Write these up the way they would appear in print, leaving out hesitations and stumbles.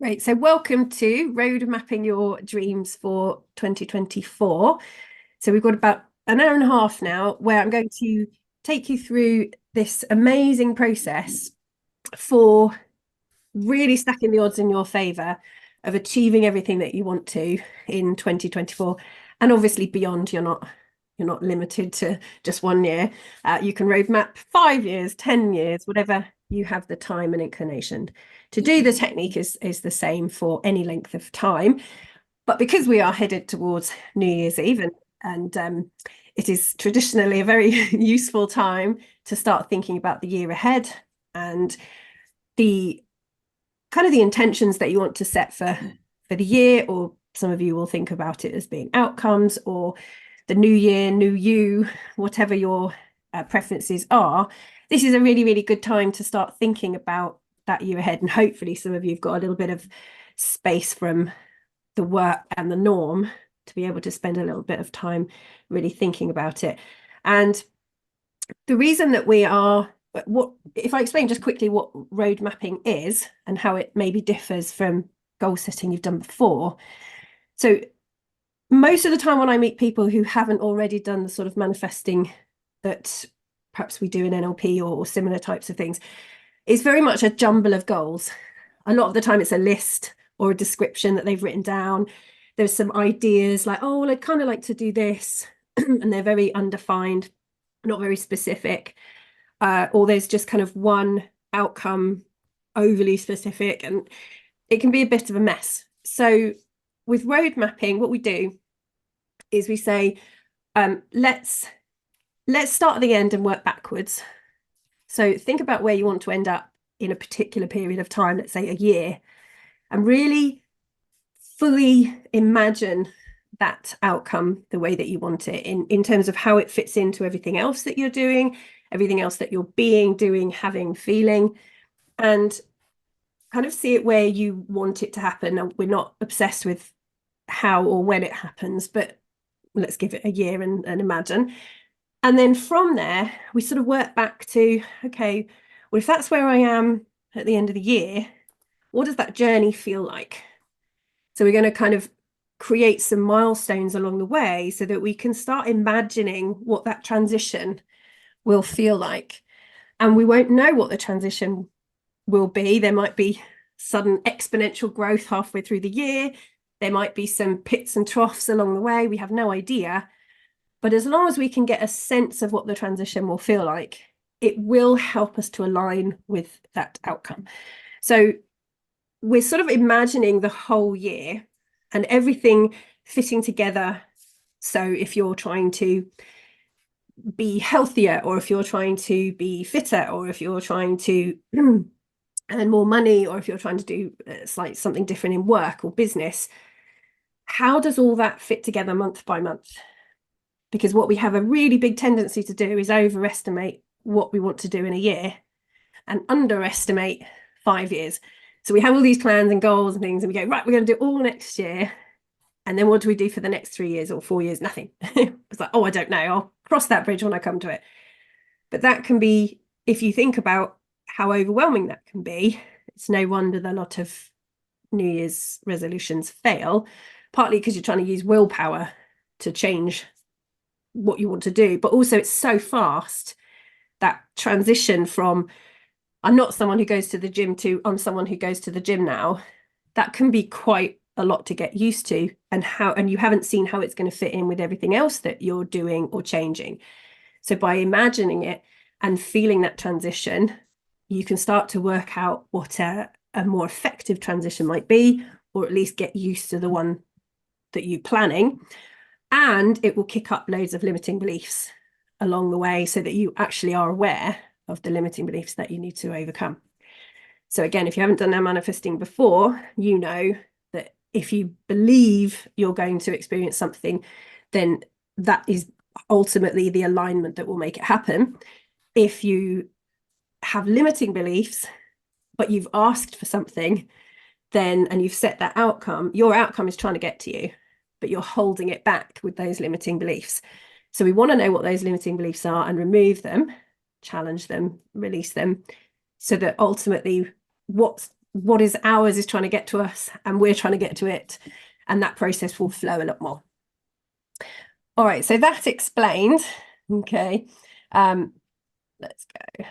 Great. So welcome to Road Mapping Your Dreams for 2024. So we've got about an hour and a half now where I'm going to take you through this amazing process for really stacking the odds in your favor of achieving everything that you want to in 2024. And obviously beyond, you're not limited to just 1 year. You can roadmap 5 years, 10 years, whatever you have the time and inclination to do. The technique is the same for any length of time. But because we are headed towards New Year's Eve and it is traditionally a very useful time to start thinking about the year ahead and the kind of the intentions that you want to set for the year, or some of you will think about it as being outcomes, or the new year, new you, whatever your preferences are. This is a really, really good time to start thinking about that year ahead. And hopefully some of you have got a little bit of space from the work and the norm to be able to spend a little bit of time really thinking about it. And the reason that if I explain just quickly what road mapping is and how it maybe differs from goal setting you've done before. So most of the time when I meet people who haven't already done the sort of manifesting that perhaps we do in NLP or similar types of things, it's very much a jumble of goals. A lot of the time it's a list or a description that they've written down. There's some ideas like, oh, well, I'd kind of like to do this. And they're very undefined, not very specific. Or there's just kind of one outcome, overly specific, and it can be a bit of a mess. So with road mapping, what we do is we say, let's start at the end and work backwards. So think about where you want to end up in a particular period of time, let's say a year, and really fully imagine that outcome the way that you want it in terms of how it fits into everything else that you're doing, everything else that you're being, doing, having, feeling, and kind of see it where you want it to happen. And we're not obsessed with how or when it happens, but let's give it a year and imagine. And then from there, we sort of work back to, okay, well, if that's where I am at the end of the year, what does that journey feel like? So we're going to kind of create some milestones along the way so that we can start imagining what that transition will feel like. And we won't know what the transition will be. There might be sudden exponential growth halfway through the year. There might be some pits and troughs along the way. We have no idea. But as long as we can get a sense of what the transition will feel like, it will help us to align with that outcome. So we're sort of imagining the whole year and everything fitting together. So if you're trying to be healthier, or if you're trying to be fitter, or if you're trying to earn more money, or if you're trying to do something different in work or business, how does all that fit together month by month? Because what we have a really big tendency to do is overestimate what we want to do in a year and underestimate 5 years. So we have all these plans and goals and things, and we go, right, we're going to do it all next year. And then what do we do for the next 3 years or 4 years? Nothing. It's like, oh, I don't know. I'll cross that bridge when I come to it. But that can be, if you think about how overwhelming that can be, it's no wonder that a lot of New Year's resolutions fail, partly because you're trying to use willpower to change what you want to do. But also it's so fast, that transition from I'm not someone who goes to the gym to I'm someone who goes to the gym now, that can be quite a lot to get used to, and you haven't seen how it's going to fit in with everything else that you're doing or changing. So by imagining it and feeling that transition, you can start to work out what a more effective transition might be, or at least get used to the one that you're planning. And it will kick up loads of limiting beliefs along the way so that you actually are aware of the limiting beliefs that you need to overcome. So again, if you haven't done that manifesting before, you know that if you believe you're going to experience something, then that is ultimately the alignment that will make it happen. If you have limiting beliefs, but you've asked for something, then, and you've set that outcome, your outcome is trying to get to you, but you're holding it back with those limiting beliefs. So we want to know what those limiting beliefs are and remove them, challenge them, release them, so that ultimately what's what is ours is trying to get to us, and we're trying to get to it, and that process will flow a lot more. All right, so that's explained. Okay, let's go.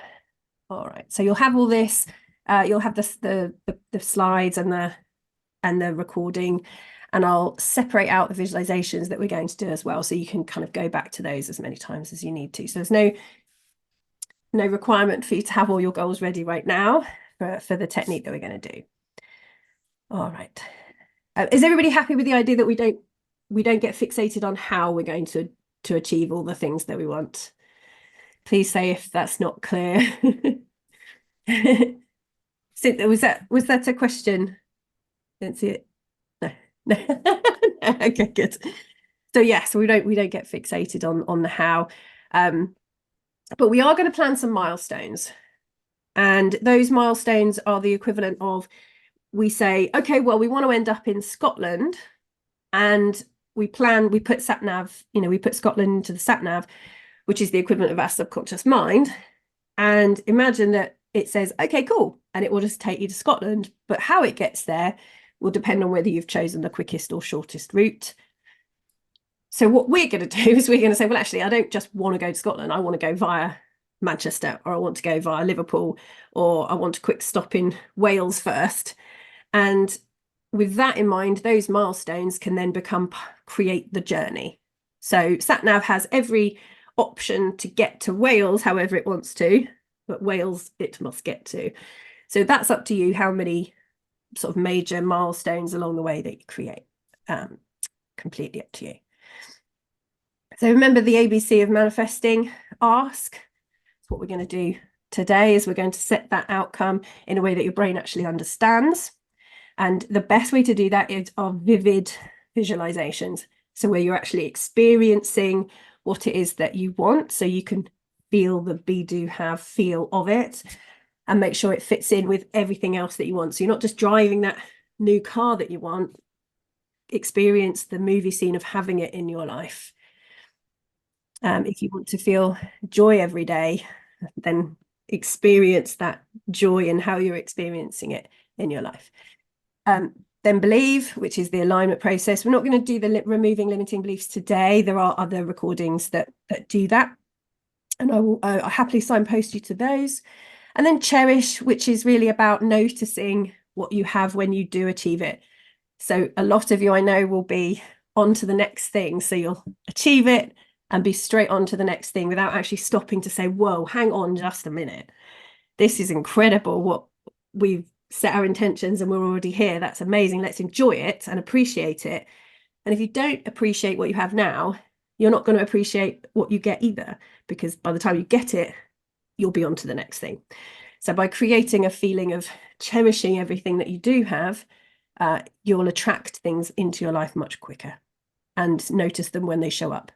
All right, so you'll have all this. You'll have the slides and the recording, and I'll separate out the visualizations that we're going to do as well, so you can kind of go back to those as many times as you need to. So there's no requirement for you to have all your goals ready right now for the technique that we're going to do. All right. Is everybody happy with the idea that we don't get fixated on how we're going to achieve all the things that we want? Please say if that's not clear. Was that a question? Didn't see it. No. Okay, good. So yes, we don't get fixated on the how, but we are going to plan some milestones, and those milestones are the equivalent of, we say, okay, well, we want to end up in Scotland, and we put sat nav, we put Scotland into the sat nav, which is the equivalent of our subconscious mind, and imagine that it says, okay, cool, and it will just take you to Scotland, but how it gets there will depend on whether you've chosen the quickest or shortest route. So what we're going to do is we're going to say, well, actually, I don't just want to go to Scotland. I want to go via Manchester, or I want to go via Liverpool, or I want a quick stop in Wales first. And with that in mind, those milestones can then create the journey. So SatNav has every option to get to Wales however it wants to, but Wales it must get to. So that's up to you how many sort of major milestones along the way that you create. Completely up to you. So remember the ABC of manifesting. Ask. That's what we're going to do today, is we're going to set that outcome in a way that your brain actually understands. And the best way to do that is our vivid visualizations. So where you're actually experiencing what it is that you want, so you can feel the be, do, have feel of it, and make sure it fits in with everything else that you want. So you're not just driving that new car that you want. Experience the movie scene of having it in your life. If you want to feel joy every day, then experience that joy and how you're experiencing it in your life. Then believe, which is the alignment process. We're not going to do the removing limiting beliefs today. There are other recordings that do that, and I'll happily signpost you to those. And then cherish, which is really about noticing what you have when you do achieve it. So a lot of you, I know, will be on to the next thing. So you'll achieve it and be straight on to the next thing without actually stopping to say, whoa, hang on just a minute. This is incredible what we've set our intentions, and we're already here. That's amazing. Let's enjoy it and appreciate it. And if you don't appreciate what you have now, you're not going to appreciate what you get either, because by the time you get it, you'll be on to the next thing. So by creating a feeling of cherishing everything that you do have, you'll attract things into your life much quicker and notice them when they show up.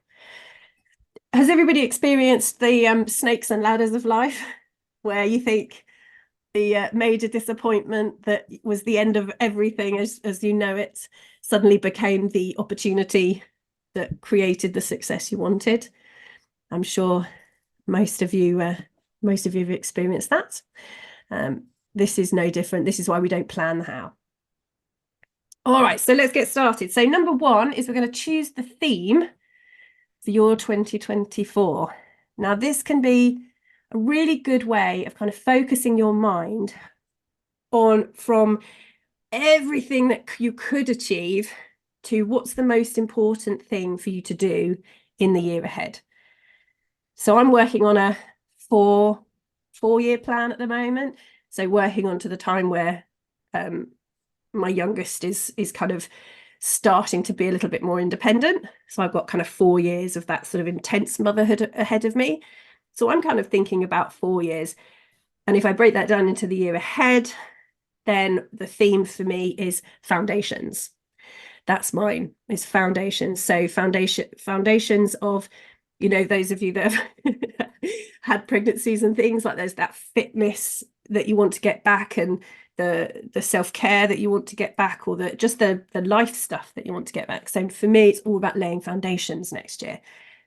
Has everybody experienced the snakes and ladders of life, where you think the major disappointment that was the end of everything as you know it suddenly became the opportunity that created the success you wanted? I'm sure most of you have experienced that. This is no different. This is why we don't plan the how. All right, so let's get started. So number one is we're going to choose the theme for your 2024. Now, this can be a really good way of kind of focusing your mind on from everything that you could achieve to what's the most important thing for you to do in the year ahead. So I'm working on a four-year plan at the moment. So working on to the time where my youngest is kind of starting to be a little bit more independent. So I've got kind of 4 years of that sort of intense motherhood ahead of me. So I'm kind of thinking about 4 years. And if I break that down into the year ahead, then the theme for me is foundations. That's mine, is foundations. So foundations of, you know, those of you that have had pregnancies and things like, there's that fitness that you want to get back, and the self-care that you want to get back, or the life stuff that you want to get back. So for me, it's all about laying foundations next year,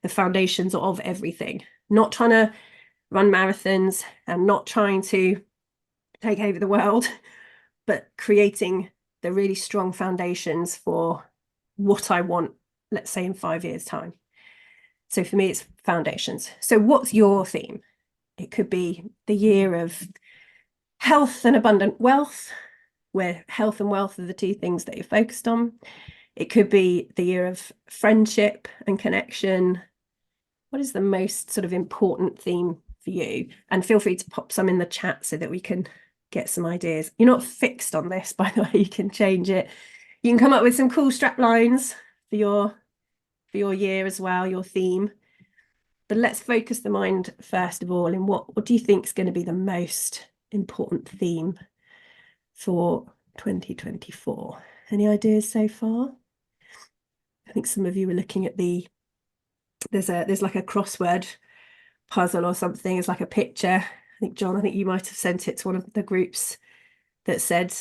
the foundations of everything, not trying to run marathons and not trying to take over the world, but creating the really strong foundations for what I want, let's say in 5 years' time. So for me, it's foundations. So what's your theme? It could be the year of health and abundant wealth, where health and wealth are the two things that you're focused on. It could be the year of friendship and connection. What is the most sort of important theme for you? And feel free to pop some in the chat so that we can get some ideas. You're not fixed on this, by the way, you can change it. You can come up with some cool strap lines for your year as well, your theme. But let's focus the mind first of all in what do you think is going to be the most important theme for 2024? Any ideas so far? I think some of you were looking at there's like a crossword puzzle or something. It's like a picture. I think John, you might have sent it to one of the groups that said,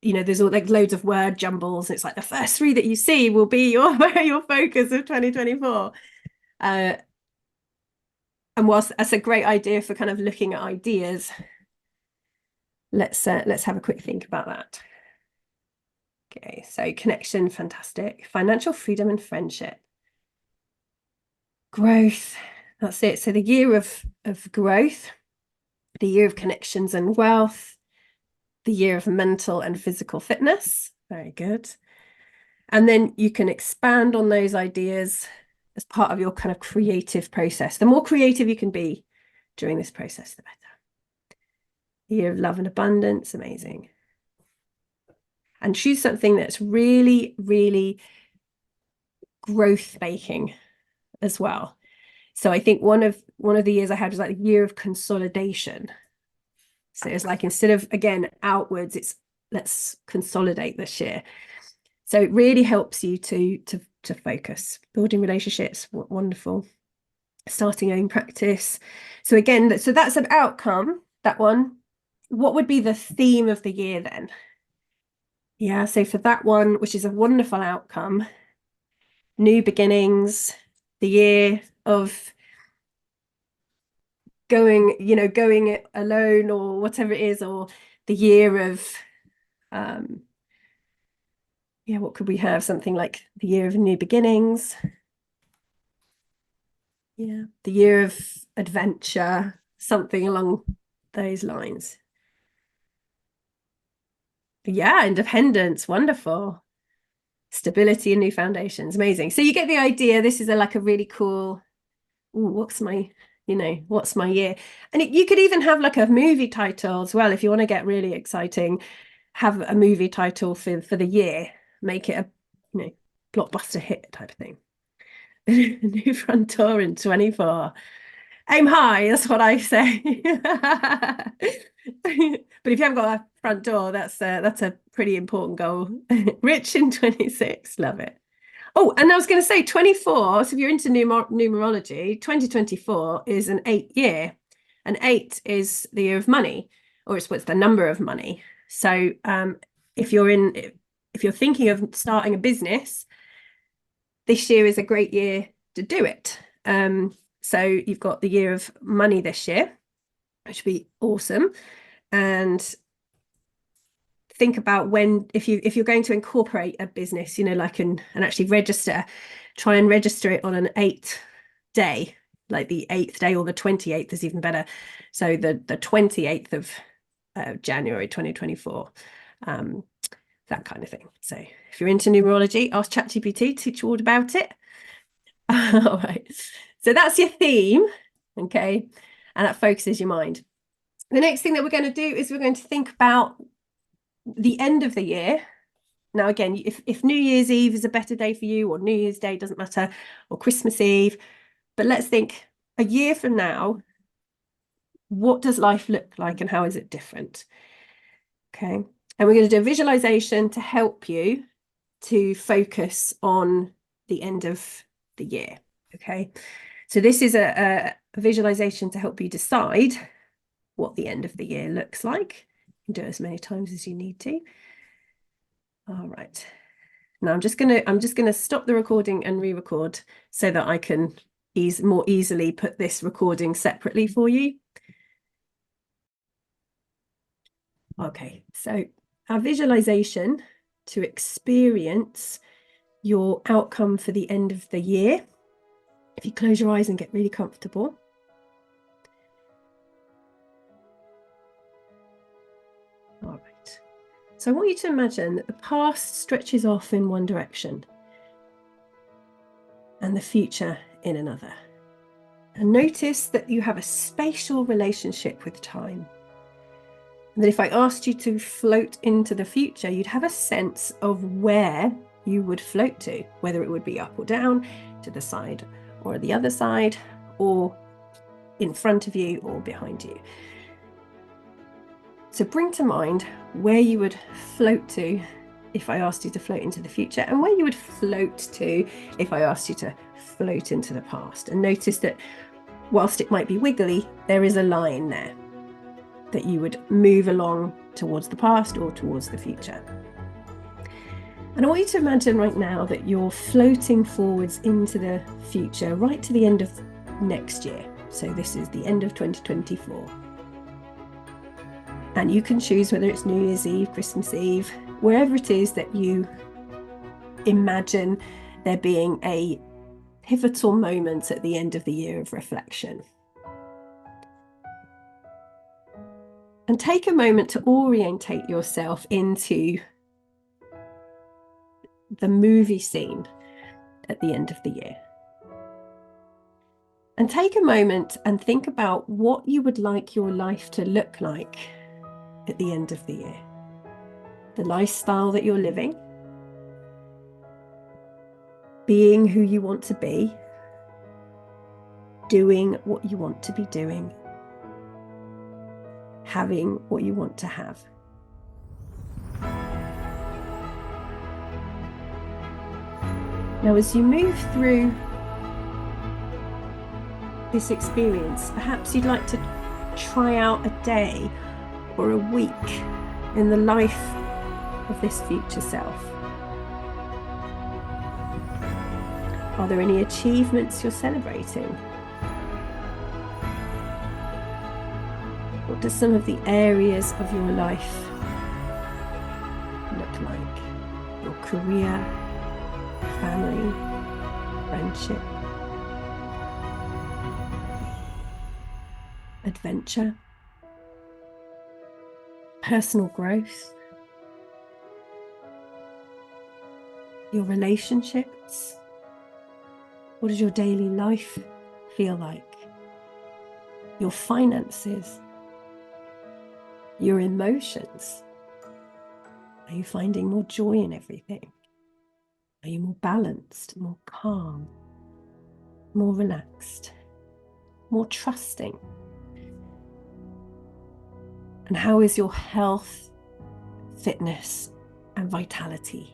there's all like loads of word jumbles. It's like the first 3 that you see will be your focus of 2024. And whilst that's a great idea for kind of looking at ideas, let's have a quick think about that. Okay, so connection, fantastic. Financial freedom and friendship. Growth, that's it. So the year of growth, the year of connections and wealth, the year of mental and physical fitness. Very good. And then you can expand on those ideas as part of your kind of creative process. The more creative you can be during this process, the better. The year of love and abundance, amazing. And choose something that's really, really growth making as well. So I think one of the years I had was like the year of consolidation. So it's like, instead of, again, outwards, it's let's consolidate this year. So it really helps you to focus. Building relationships, wonderful. Starting your own practice. So again, so that's an outcome, that one. What would be the theme of the year then? Yeah, so for that one, which is a wonderful outcome, new beginnings, the year of going it alone or whatever it is, or the year of what could we have? Something like the year of new beginnings. Yeah, the year of adventure, something along those lines. Yeah, independence, wonderful. Stability and new foundations, amazing. So you get the idea. This is like a really cool, what's my year? And you could even have like a movie title as well if you want to get really exciting. Have a movie title for the year. Make it a blockbuster hit type of thing. New front door in 24. Aim high, that's what I say. But if you haven't got a front door, that's a pretty important goal. Rich in 26, love it. Oh, and I was going to say 24. So if you're into numerology, 2024 is an 8 year, and 8 is the year of money, or it's what's the number of money. So if you're thinking of starting a business, this year is a great year to do it. So you've got the year of money this year, which would be awesome. And think about if you're going to incorporate a business, like and actually try and register it on an 8th day, like the 8th day, or the 28th is even better. So the 28th of January 2024, that kind of thing. So if you're into numerology, ask ChatGPT, teach you all about it. All right. So that's your theme, okay? And that focuses your mind. The next thing that we're going to do is we're going to think about the end of the year. Now, again, if New Year's Eve is a better day for you, or New Year's Day, doesn't matter, or Christmas Eve, but let's think a year from now, what does life look like and how is it different? Okay. And we're going to do a visualization to help you to focus on the end of the year. Okay. So this is a visualization to help you decide what the end of the year looks like. You can do it as many times as you need to. All right. Now I'm just gonna stop the recording and re-record so that I can more easily put this recording separately for you. Okay, so our visualization to experience your outcome for the end of the year. If you close your eyes and get really comfortable. All right. So I want you to imagine that the past stretches off in one direction and the future in another. And notice that you have a spatial relationship with time. And that if I asked you to float into the future, you'd have a sense of where you would float to, whether it would be up or down, to the side or the other side, or in front of you or behind you. So bring to mind where you would float to if I asked you to float into the future, and where you would float to if I asked you to float into the past. And notice that whilst it might be wiggly, there is a line there that you would move along towards the past or towards the future. And I want you to imagine right now that you're floating forwards into the future, right to the end of next year. So this is the end of 2024. And you can choose whether it's New Year's Eve, Christmas Eve, wherever it is that you imagine there being a pivotal moment at the end of the year of reflection. And take a moment to orientate yourself into the movie scene at the end of the year. And take a moment and think about what you would like your life to look like at the end of the year. The lifestyle that you're living, being who you want to be, doing what you want to be doing, having what you want to have. Now, as you move through this experience, perhaps you'd like to try out a day or a week in the life of this future self. Are there any achievements you're celebrating? What do some of the areas of your life look like? Your career, family, friendship, adventure, personal growth, your relationships. What does your daily life feel like? Your finances, your emotions. Are you finding more joy in everything? Are you more balanced, more calm, more relaxed, more trusting? And how is your health, fitness, and vitality?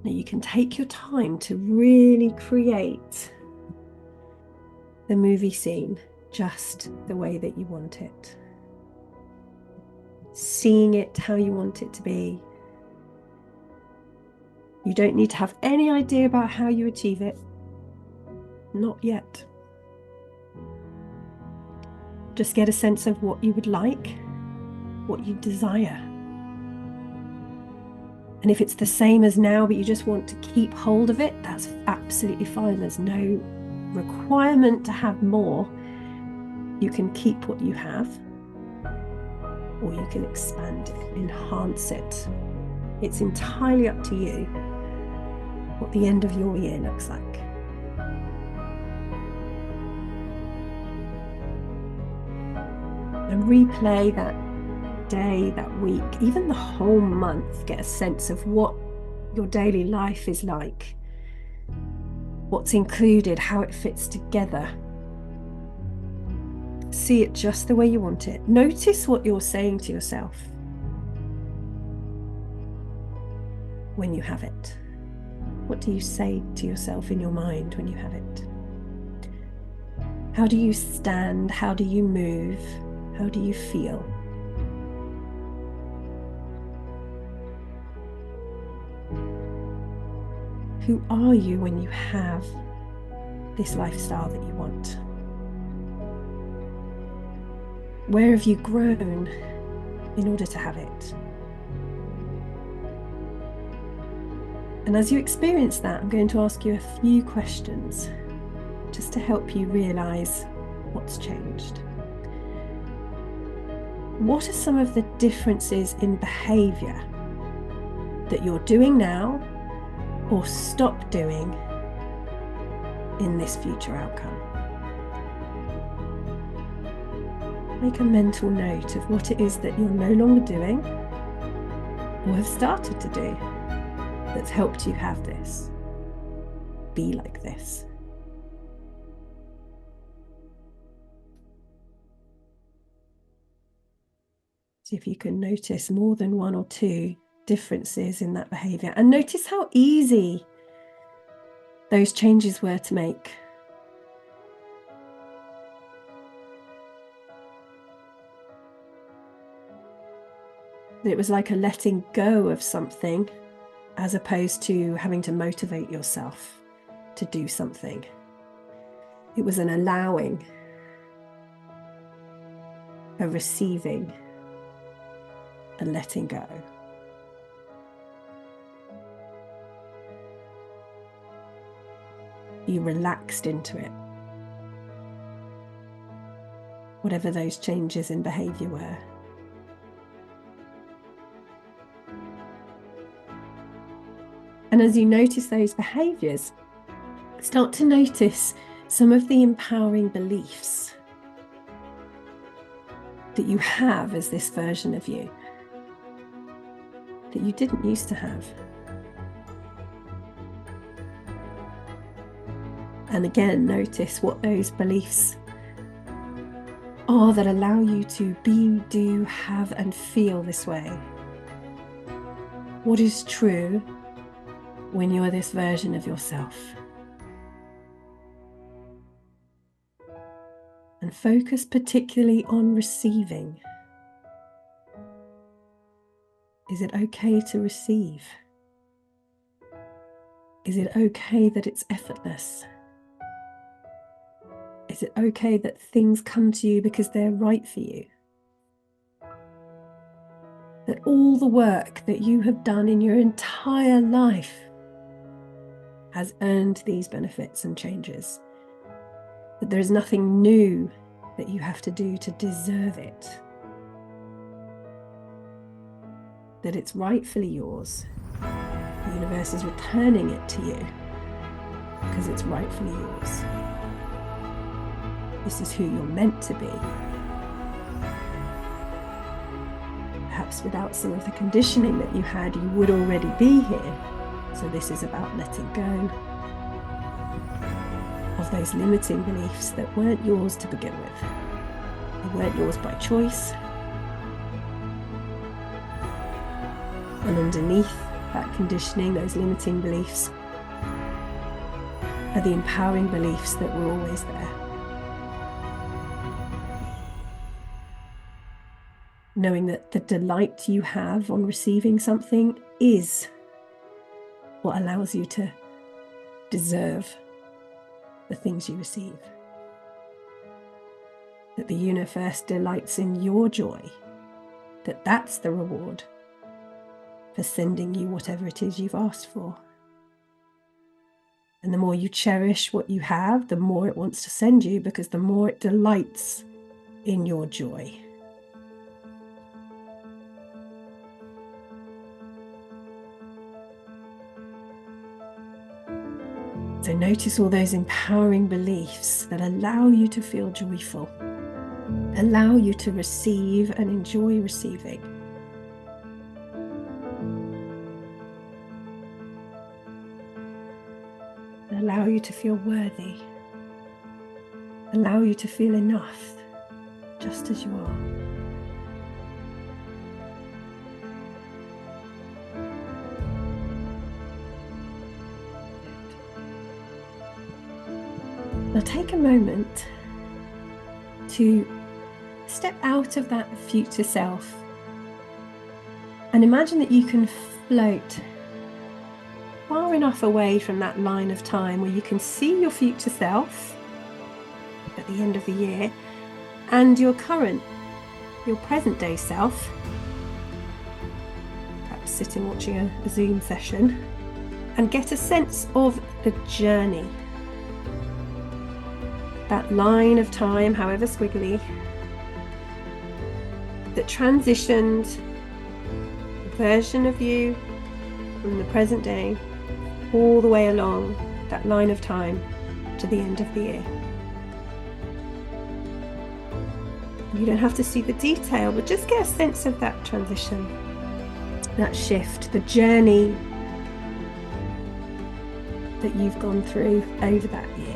Now you can take your time to really create the movie scene just the way that you want it. Seeing it how you want it to be. You don't need to have any idea about how you achieve it. Not yet. Just get a sense of what you would like, what you desire. And if it's the same as now, but you just want to keep hold of it, that's absolutely fine. There's no requirement to have more. You can keep what you have, or you can expand it, enhance it. It's entirely up to you what the end of your year looks like. And replay that day, that week, even the whole month. Get a sense of what your daily life is like, what's included, how it fits together. See it just the way you want it. Notice what you're saying to yourself when you have it. What do you say to yourself in your mind when you have it? How do you stand? How do you move? How do you feel? Who are you when you have this lifestyle that you want? Where have you grown in order to have it? And as you experience that, I'm going to ask you a few questions just to help you realize what's changed. What are some of the differences in behavior that you're doing now or stop doing in this future outcome? Make a mental note of what it is that you're no longer doing or have started to do that's helped you have this, be like this. See if you can notice more than one or two differences in that behavior, and notice how easy those changes were to make. It was like a letting go of something as opposed to having to motivate yourself to do something. It was an allowing, a receiving, a letting go. You relaxed into it, whatever those changes in behavior were. And as you notice those behaviors, start to notice some of the empowering beliefs that you have as this version of you that you didn't used to have. And again, notice what those beliefs are that allow you to be, do, have, and feel this way. What is true when you're this version of yourself? And focus particularly on receiving. Is it okay to receive? Is it okay that it's effortless? Is it okay that things come to you because they're right for you? That all the work that you have done in your entire life has earned these benefits and changes? That there is nothing new that you have to do to deserve it? That it's rightfully yours. The universe is returning it to you because it's rightfully yours. This is who you're meant to be. Perhaps without some of the conditioning that you had, you would already be here. So this is about letting go of those limiting beliefs that weren't yours to begin with. They weren't yours by choice. And underneath that conditioning, those limiting beliefs, are the empowering beliefs that were always there. Knowing that the delight you have on receiving something is what allows you to deserve the things you receive. That the universe delights in your joy, that that's the reward for sending you whatever it is you've asked for. And the more you cherish what you have, the more it wants to send you, because the more it delights in your joy. So notice all those empowering beliefs that allow you to feel joyful, allow you to receive and enjoy receiving. Allow you to feel worthy, allow you to feel enough, just as you are. Now take a moment to step out of that future self and imagine that you can float far enough away from that line of time where you can see your future self at the end of the year and your current your present day self, perhaps sitting watching a Zoom session, and get a sense of the journey. That line of time, however squiggly, that transitioned a version of you from the present day all the way along that line of time to the end of the year. You don't have to see the detail, but just get a sense of that transition, that shift, the journey that you've gone through over that year.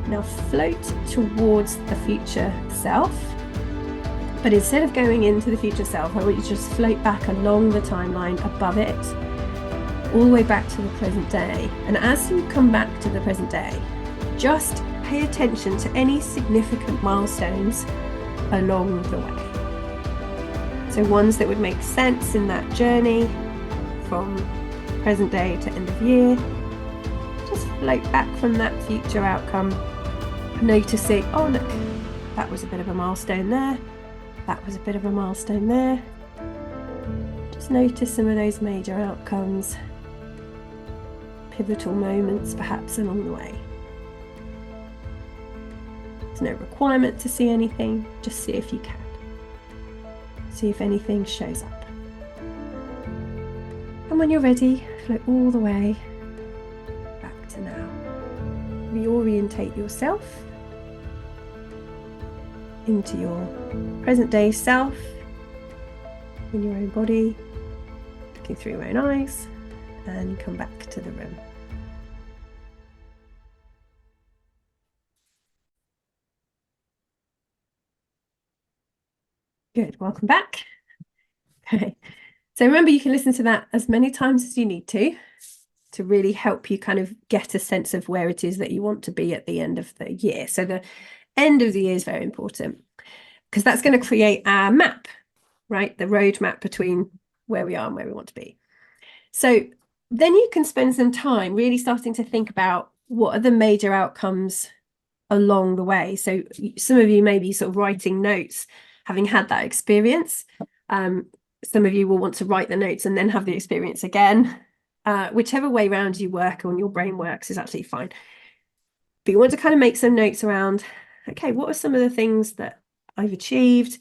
Now float towards the future self, but instead of going into the future self, I want you to just float back along the timeline above it, all the way back to the present day. And as you come back to the present day, just pay attention to any significant milestones along the way. So ones that would make sense in that journey from present day to end of year. Just float back from that future outcome, noticing, oh look, that was a bit of a milestone there, that was a bit of a milestone there. Just notice some of those major outcomes, pivotal moments perhaps along the way. There's no requirement to see anything, just see if you can. See if anything shows up. And when you're ready, float all the way back to now. Reorientate yourself into your present day self, in your own body, looking through your own eyes, and come back to the room. Good, welcome back. Okay, so remember you can listen to that as many times as you need to really help you kind of get a sense of where it is that you want to be at the end of the year. So the end of the year is very important because that's going to create our map, right? The roadmap between where we are and where we want to be. So then you can spend some time really starting to think about what are the major outcomes along the way. So some of you may be sort of writing notes, having had that experience. Some of you will want to write the notes and then have the experience again. Whichever way around you work or your brain works is absolutely fine. But you want to kind of make some notes around, okay, what are some of the things that I've achieved?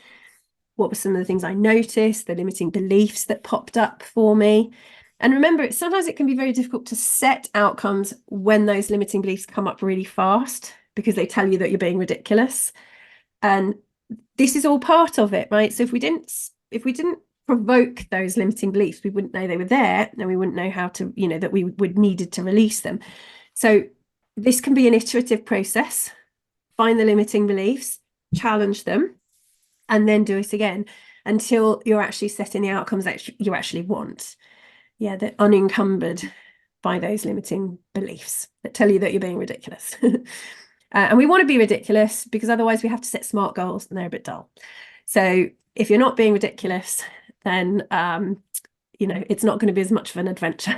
What were some of the things I noticed, the limiting beliefs that popped up for me? And remember, sometimes it can be very difficult to set outcomes when those limiting beliefs come up really fast because they tell you that you're being ridiculous. And this is all part of it, right? So if we didn't provoke those limiting beliefs, we wouldn't know they were there, and we wouldn't know how to, that we would needed to release them. So this can be an iterative process. Find the limiting beliefs, challenge them, and then do it again until you're actually setting the outcomes that you actually want. Yeah, they're unencumbered by those limiting beliefs that tell you that you're being ridiculous. And we want to be ridiculous because otherwise we have to set smart goals and they're a bit dull. So if you're not being ridiculous, then, it's not going to be as much of an adventure.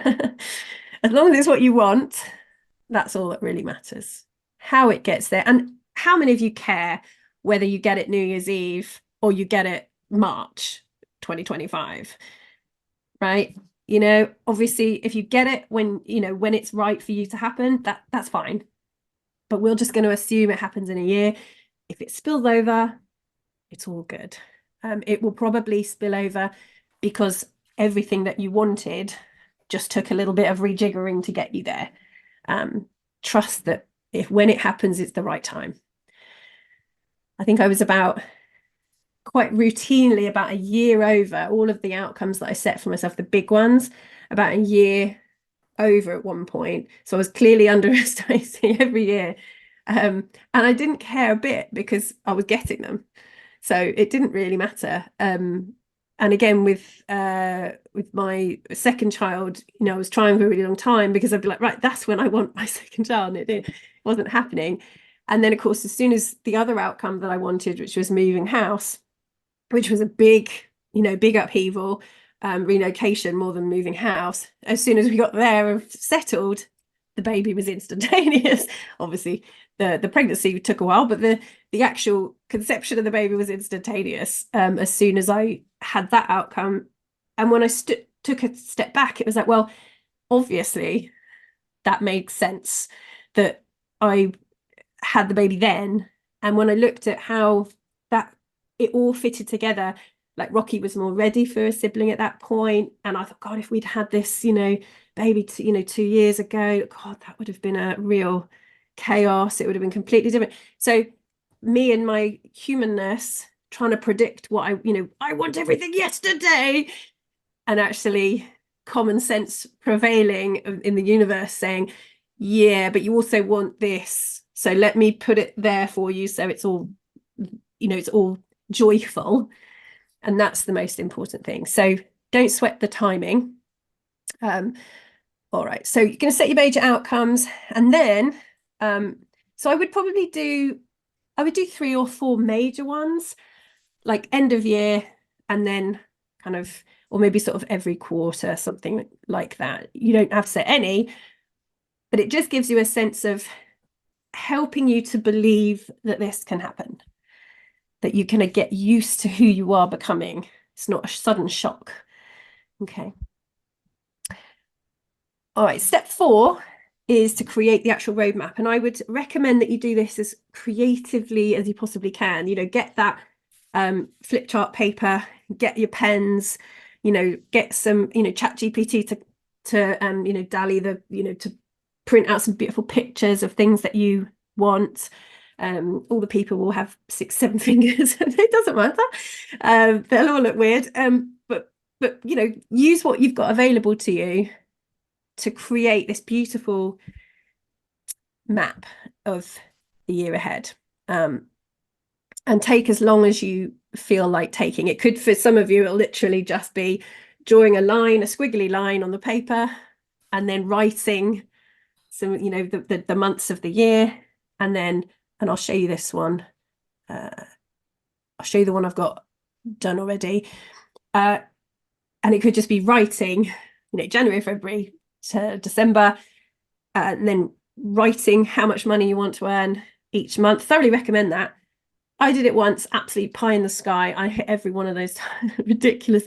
As long as it's what you want, that's all that really matters. How it gets there. And how many of you care whether you get it New Year's Eve or you get it March 2025, right? Obviously, if you get it when it's right for you to happen, that's fine. But we're just going to assume it happens in a year. If it spills over, it's all good. It will probably spill over because everything that you wanted just took a little bit of rejiggering to get you there. Trust that when it happens, it's the right time. I think I was quite routinely about a year over all of the outcomes that I set for myself, the big ones, about a year over at one point. So I was clearly underestimating every year. And I didn't care a bit because I was getting them. So it didn't really matter. And again, with my second child, I was trying for a really long time because I'd be like, right, that's when I want my second child. And it wasn't happening. And then, of course, as soon as the other outcome that I wanted, which was moving house, which was a big, big upheaval, relocation more than moving house. As soon as we got there and settled, the baby was instantaneous. Obviously, the pregnancy took a while, but the actual conception of the baby was instantaneous as soon as I had that outcome. And when I took a step back, it was like, well, obviously, that made sense that I had the baby then. And when I looked at how that it all fitted together, like Rocky was more ready for a sibling at that point. And I thought, God, if we'd had this, baby, 2 years ago, God, that would have been a real chaos. It would have been completely different. So me and my humanness trying to predict what I want everything yesterday, and actually common sense prevailing in the universe saying, yeah, but you also want this. So let me put it there for you. So it's all, it's all joyful. And that's the most important thing. So don't sweat the timing. All right. So you're going to set your major outcomes. And then, so I would do 3 or 4 major ones, like end of year, and then kind of, or maybe sort of every quarter, something like that. You don't have to set any, but it just gives you a sense of helping you to believe that this can happen, that you can get used to who you are becoming. It's not a sudden shock. Okay. All right, step 4 is to create the actual roadmap. And I would recommend that you do this as creatively as you possibly can. Get that flip chart paper, get your pens, get some, chat GPT to dally to print out some beautiful pictures of things that you want. All the people will have 6, 7 fingers. It doesn't matter. They'll all look weird. But use what you've got available to you to create this beautiful map of the year ahead. And take as long as you feel like taking. It could, for some of you, it'll literally just be drawing a squiggly line on the paper, and then writing some, the months of the year. And I'll show you this one. I'll show you the one I've got done already. And it could just be writing, January, February to December, and then writing how much money you want to earn each month. Thoroughly recommend that. I did it once, absolutely pie in the sky. I hit every one of those ridiculous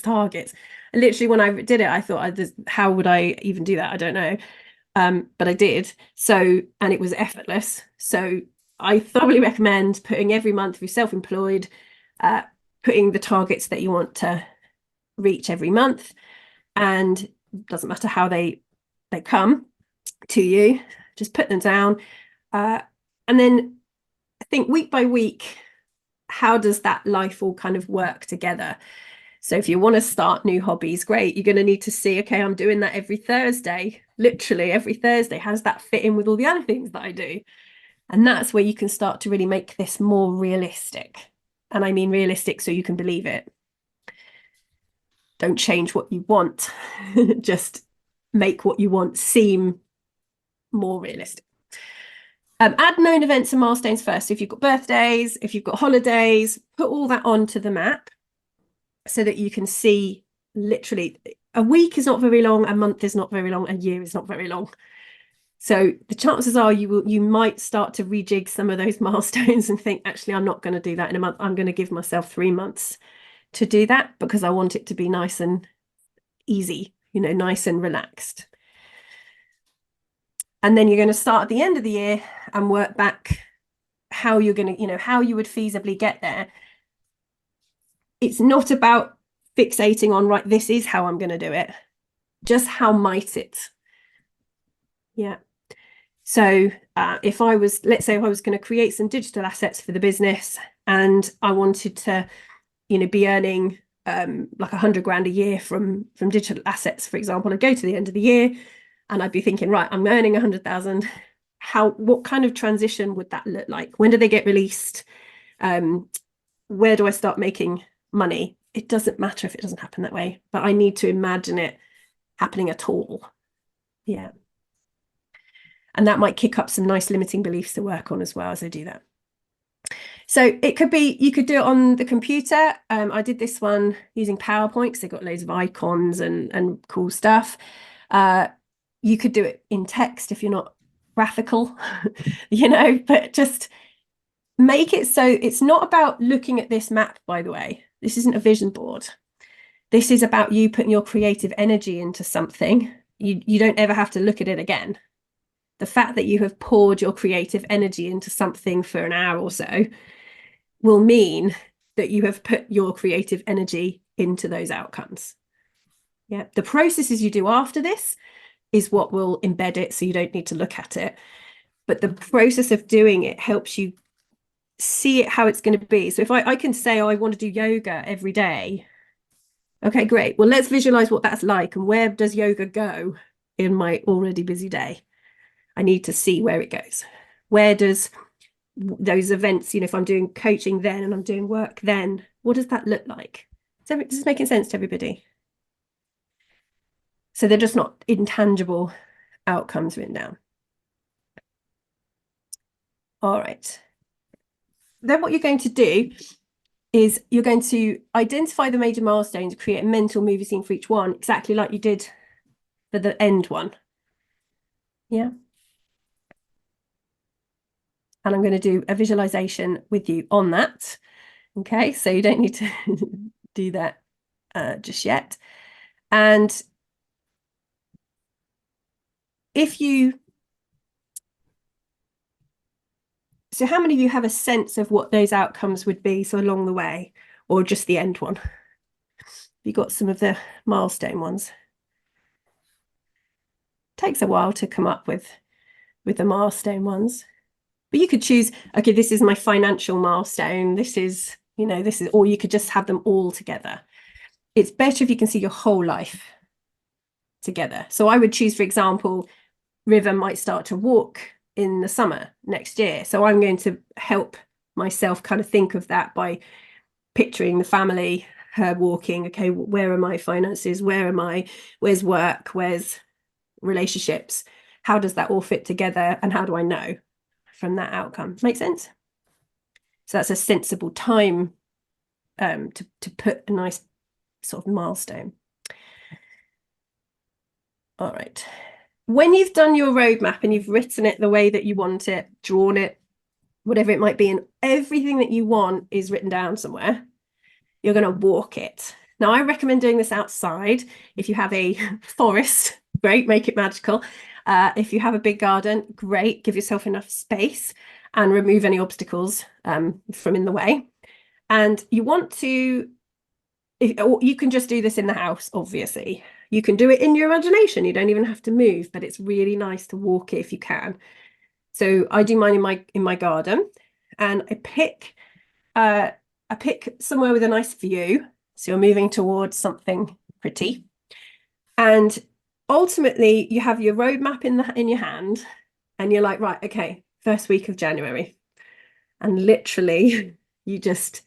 targets. And literally, when I did it, I thought, how would I even do that? I don't know. But I did. So, and it was effortless. So I thoroughly recommend putting every month, if you're self-employed, putting the targets that you want to reach every month. And it doesn't matter how they come to you, just put them down. And then I think week by week, how does that life all kind of work together? So if you want to start new hobbies, great. You're going to need to see, okay, I'm doing that every Thursday, literally every Thursday. How does that fit in with all the other things that I do? And that's where you can start to really make this more realistic. And I mean realistic so you can believe it. Don't change what you want, just make what you want seem more realistic. Add known events and milestones first. So if you've got birthdays, if you've got holidays, put all that onto the map so that you can see literally a week is not very long, a month is not very long, a year is not very long. So the chances are you might start to rejig some of those milestones and think, actually, I'm not going to do that in a month. I'm going to give myself 3 months to do that because I want it to be nice and easy, nice and relaxed. And then you're going to start at the end of the year and work back how you're going to, how you would feasibly get there. It's not about fixating on, right, this is how I'm going to do it. Just how might it? Yeah. So if I was, let's say I was going to create some digital assets for the business and I wanted to, be earning like 100 grand a year from digital assets, for example, I'd go to the end of the year and I'd be thinking, right, I'm earning 100,000. What kind of transition would that look like? When do they get released? Where do I start making money? It doesn't matter if it doesn't happen that way, but I need to imagine it happening at all. Yeah. And that might kick up some nice limiting beliefs to work on as well as I do that. So it could be, you could do it on the computer. I did this one using PowerPoint because they've got loads of icons and cool stuff. You could do it in text if you're not graphical, but just make it so it's not about looking at this map, by the way. This isn't a vision board. This is about you putting your creative energy into something. You don't ever have to look at it again. The fact that you have poured your creative energy into something for an hour or so will mean that you have put your creative energy into those outcomes. Yeah. The processes you do after this is what will embed it, so you don't need to look at it. But the process of doing it helps you see it how it's going to be. So if I can say, oh, I want to do yoga every day. Okay, great. Well, let's visualize what that's like and where does yoga go in my already busy day. I need to see where it goes. Where does those events, if I'm doing coaching then and I'm doing work then, what does that look like? So is this making sense to everybody? So they're just not intangible outcomes written down. All right. Then what you're going to do is you're going to identify the major milestones, create a mental movie scene for each one, exactly like you did for the end one. Yeah. And I'm going to do a visualization with you on that. Okay, so you don't need to do that just yet. And so how many of you have a sense of what those outcomes would be, so along the way, or just the end one? You got some of the milestone ones. Takes a while to come up with the milestone ones. But you could choose, okay, this is my financial milestone. This is, or you could just have them all together. It's better if you can see your whole life together. So I would choose, for example, River might start to walk in the summer next year. So I'm going to help myself kind of think of that by picturing the family, her walking. Okay, where are my finances? Where am I? Where's work? Where's relationships? How does that all fit together? And how do I know from that outcome? Make sense? So that's a sensible time to put a nice sort of milestone. All right. When you've done your roadmap and you've written it the way that you want it, drawn it, whatever it might be, and everything that you want is written down somewhere, you're going to walk it. Now, I recommend doing this outside. If you have a forest, great, make it magical. If you have a big garden, great, give yourself enough space and remove any obstacles from in the way. And you want to, you can just do this in the house, obviously. You can do it in your imagination. You don't even have to move, but it's really nice to walk it if you can. So I do mine in my garden, and I pick somewhere with a nice view. So you're moving towards something pretty. And ultimately you have your roadmap in your hand, and you're like, right, okay, first week of January. And literally you just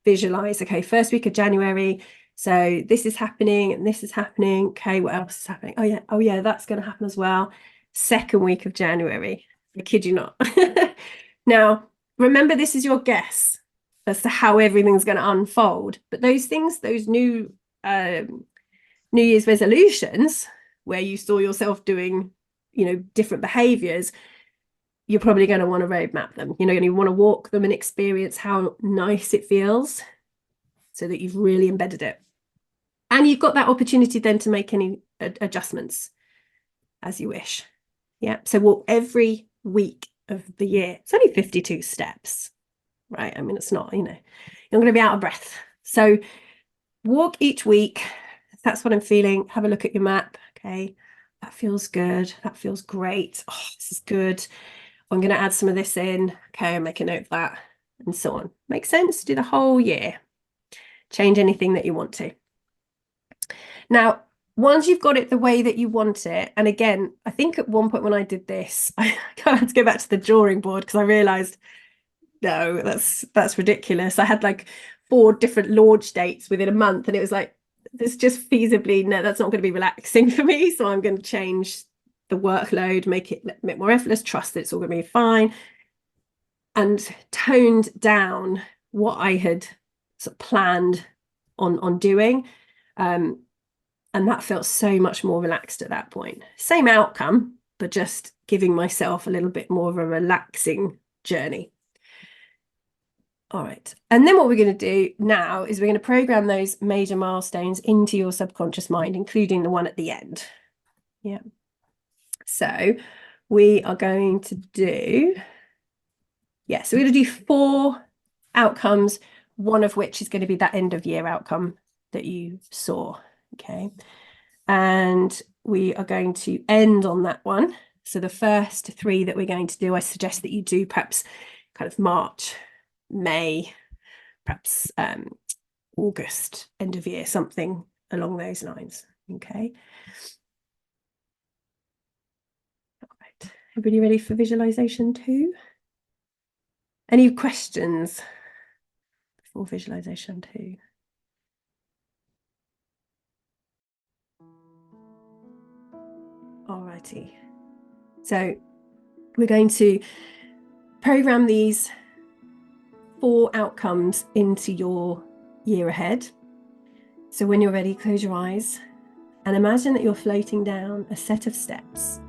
visualize, okay, first week of January. So this is happening and this is happening. Okay, what else is happening? Oh yeah, that's going to happen as well. Second week of January. I kid you not. Now, remember, this is your guess as to how everything's going to unfold. But those things, those New Year's resolutions, where you saw yourself doing, different behaviors, you're probably going to want to roadmap them. You want to walk them and experience how nice it feels, so that you've really embedded it. And you've got that opportunity then to make any adjustments as you wish. Yeah. So walk every week of the year. It's only 52 steps, right? I mean, it's not, you're going to be out of breath. So walk each week. That's what I'm feeling. Have a look at your map. Okay. That feels good. That feels great. Oh, this is good. I'm going to add some of this in. Okay. I'll make a note of that, and so on. Makes sense? Do the whole year. Change anything that you want to. Now, once you've got it the way that you want it, and again, I think at one point when I did this, I kind of had to go back to the drawing board because I realized, no, that's ridiculous. I had like 4 different launch dates within a month, and it was like, this just feasibly, no, that's not going to be relaxing for me. So I'm going to change the workload, make it a bit more effortless, trust that it's all going to be fine. and toned down what I had sort of planned on doing. And that felt so much more relaxed at that point. Same outcome, but just giving myself a little bit more of a relaxing journey. All right. And then what we're going to do now is we're going to program those major milestones into your subconscious mind, including the one at the end. Yeah. So we are going to do, so we're going to do 4 outcomes, one of which is going to be that end of year outcome that you saw. Okay. And we are going to end on that one. So the first 3 that we're going to do, I suggest that you do perhaps kind of March, May, perhaps August, end of year, something along those lines. Okay. All right. Everybody ready for visualization 2? Any questions for visualization 2? All righty. So we're going to program these 4 outcomes into your year ahead. So when you're ready, close your eyes and imagine that you're floating down a set of steps.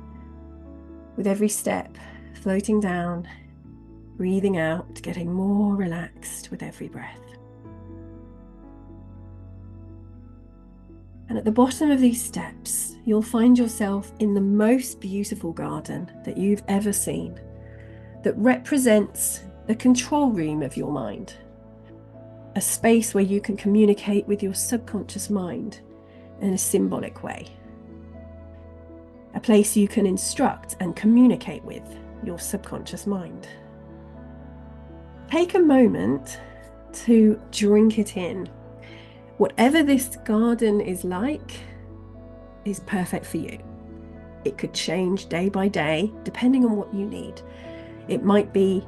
With every step, floating down, breathing out, getting more relaxed with every breath. And at the bottom of these steps, you'll find yourself in the most beautiful garden that you've ever seen, that represents the control room of your mind, a space where you can communicate with your subconscious mind in a symbolic way, a place you can instruct and communicate with your subconscious mind. Take a moment to drink it in. Whatever this garden is like is perfect for you. It could change day by day, depending on what you need. It might be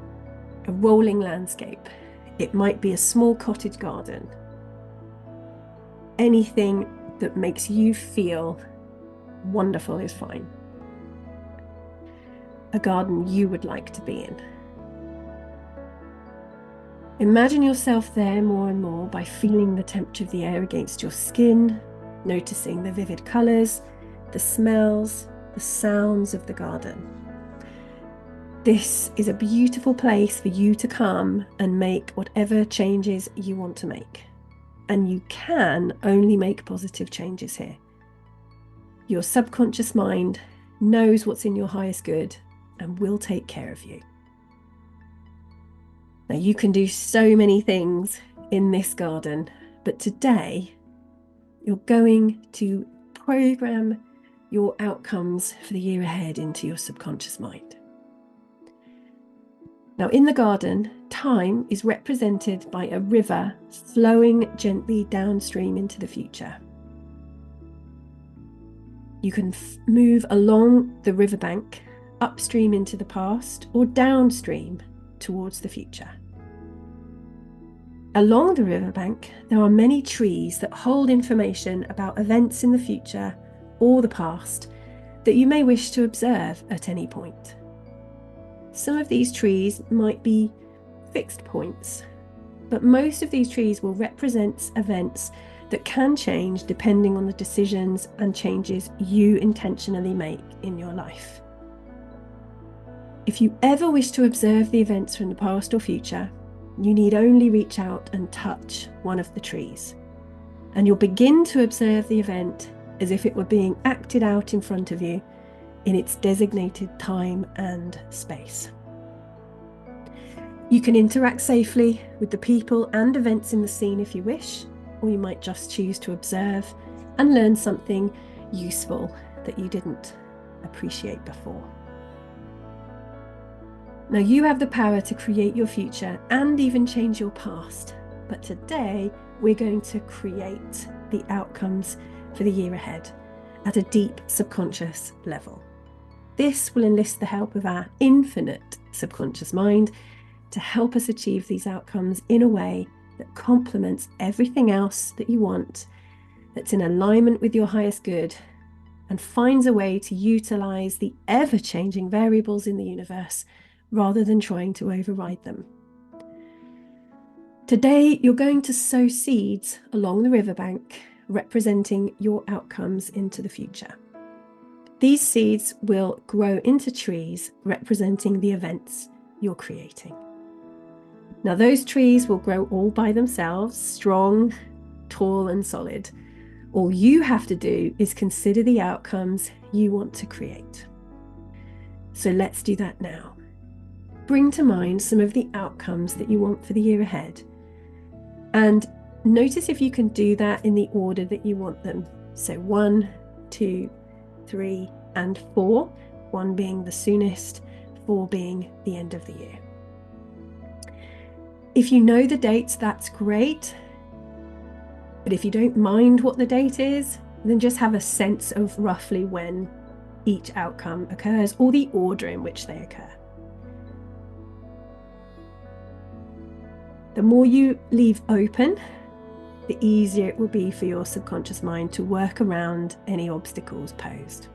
a rolling landscape. It might be a small cottage garden. Anything that makes you feel wonderful is fine. A garden you would like to be in. Imagine yourself there more and more by feeling the temperature of the air against your skin, noticing the vivid colours, the smells, the sounds of the garden. This is a beautiful place for you to come and make whatever changes you want to make. And you can only make positive changes here. Your subconscious mind knows what's in your highest good and will take care of you. Now, you can do so many things in this garden, but today you're going to program your outcomes for the year ahead into your subconscious mind. Now, in the garden, time is represented by a river flowing gently downstream into the future. You can move along the riverbank, upstream into the past, or downstream towards the future. Along the riverbank, there are many trees that hold information about events in the future or the past that you may wish to observe at any point. Some of these trees might be fixed points, but most of these trees will represent events that can change depending on the decisions and changes you intentionally make in your life. If you ever wish to observe the events from the past or future, you need only reach out and touch one of the trees, and you'll begin to observe the event as if it were being acted out in front of you in its designated time and space. You can interact safely with the people and events in the scene if you wish, or you might just choose to observe and learn something useful that you didn't appreciate before. Now, you have the power to create your future and even change your past, but today we're going to create the outcomes for the year ahead at a deep subconscious level. This will enlist the help of our infinite subconscious mind to help us achieve these outcomes in a way that complements everything else that you want, that's in alignment with your highest good, and finds a way to utilize the ever-changing variables in the universe rather than trying to override them. Today, you're going to sow seeds along the riverbank, representing your outcomes into the future. These seeds will grow into trees, representing the events you're creating. Now, those trees will grow all by themselves, strong, tall, and solid. All you have to do is consider the outcomes you want to create. So let's do that now. Bring to mind some of the outcomes that you want for the year ahead. And notice if you can do that in the order that you want them. So 1, 2, 3, and 4. 1 being the soonest, 4 being the end of the year. If you know the dates, that's great. But if you don't mind what the date is, then just have a sense of roughly when each outcome occurs or the order in which they occur. The more you leave open, the easier it will be for your subconscious mind to work around any obstacles posed.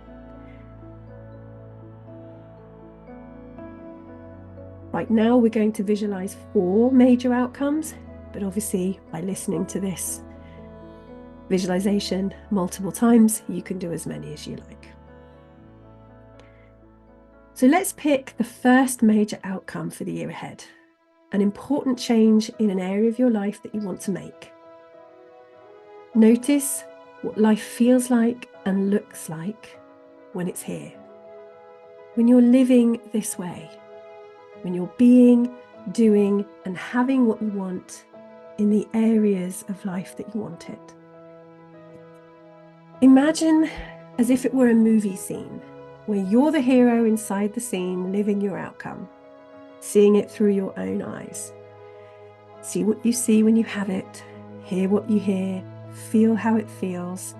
Right now, we're going to visualize 4 major outcomes, but obviously by listening to this visualization multiple times, you can do as many as you like. So let's pick the first major outcome for the year ahead. An important change in an area of your life that you want to make. Notice what life feels like and looks like when it's here. When you're living this way. When you're being, doing, and having what you want in the areas of life that you want it. Imagine as if it were a movie scene, where you're the hero inside the scene, living your outcome. Seeing it through your own eyes. See what you see when you have it, hear what you hear, feel how it feels.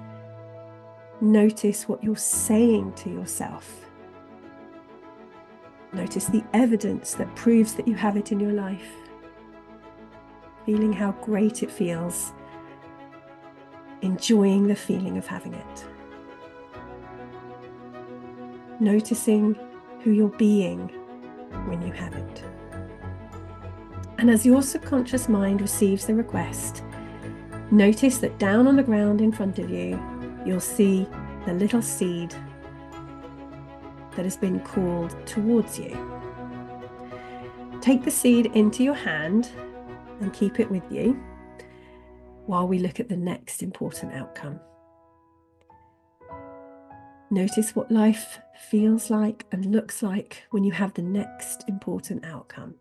Notice what you're saying to yourself. Notice the evidence that proves that you have it in your life. Feeling how great it feels. Enjoying the feeling of having it. Noticing who you're being when you have it. And as your subconscious mind receives the request, notice that down on the ground in front of you, you'll see the little seed that has been called towards you. Take the seed into your hand and keep it with you while we look at the next important outcome. Notice what life feels like and looks like when you have the next important outcome.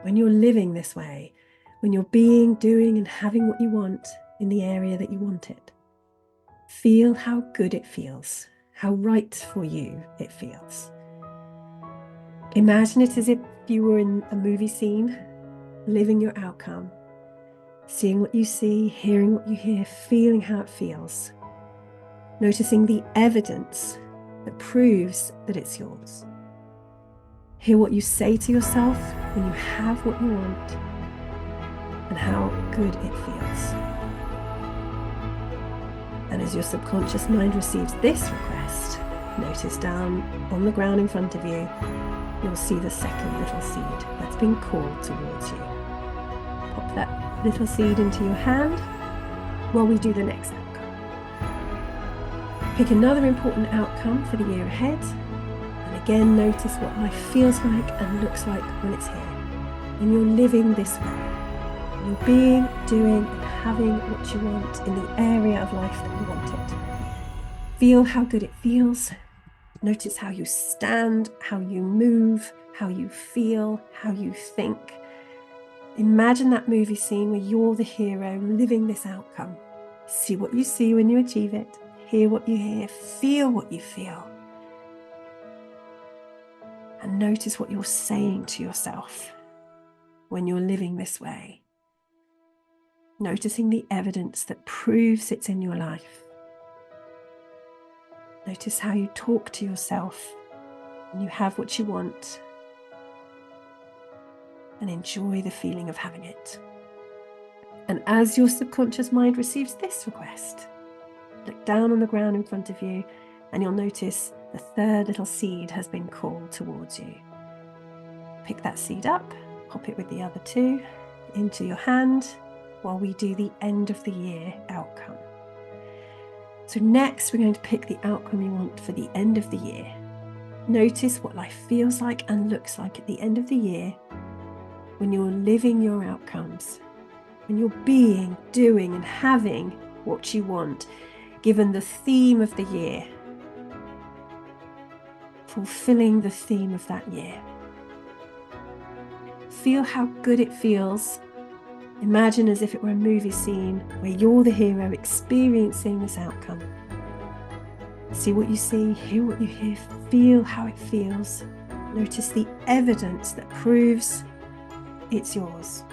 When you're living this way, when you're being, doing, and having what you want in the area that you want it. Feel how good it feels, how right for you it feels. Imagine it as if you were in a movie scene, living your outcome, seeing what you see, hearing what you hear, feeling how it feels. Noticing the evidence that proves that it's yours. Hear what you say to yourself when you have what you want and how good it feels. And as your subconscious mind receives this request, notice down on the ground in front of you, you'll see the second little seed that's been called towards you. Pop that little seed into your hand while we do the next outcome. Pick another important outcome for the year ahead, and again notice what life feels like and looks like when it's here. And you're living this way. You're being, doing, and having what you want in the area of life that you want it. Feel how good it feels. Notice how you stand, how you move, how you feel, how you think. Imagine that movie scene where you're the hero living this outcome. See what you see when you achieve it. Hear what you hear, feel what you feel. And notice what you're saying to yourself when you're living this way. Noticing the evidence that proves it's in your life. Notice how you talk to yourself when you have what you want. And enjoy the feeling of having it. And as your subconscious mind receives this request, look down on the ground in front of you and you'll notice the third little seed has been called towards you. pick that seed up, pop it with the other two into your hand while we do the end of the year outcome. So next we're going to pick the outcome you want for the end of the year. Notice what life feels like and looks like at the end of the year when you're living your outcomes, when you're being, doing and having what you want, given the theme of the year, fulfilling the theme of that year. Feel how good it feels. Imagine as if it were a movie scene where you're the hero experiencing this outcome. See what you see, hear what you hear, feel how it feels. Notice the evidence that proves it's yours.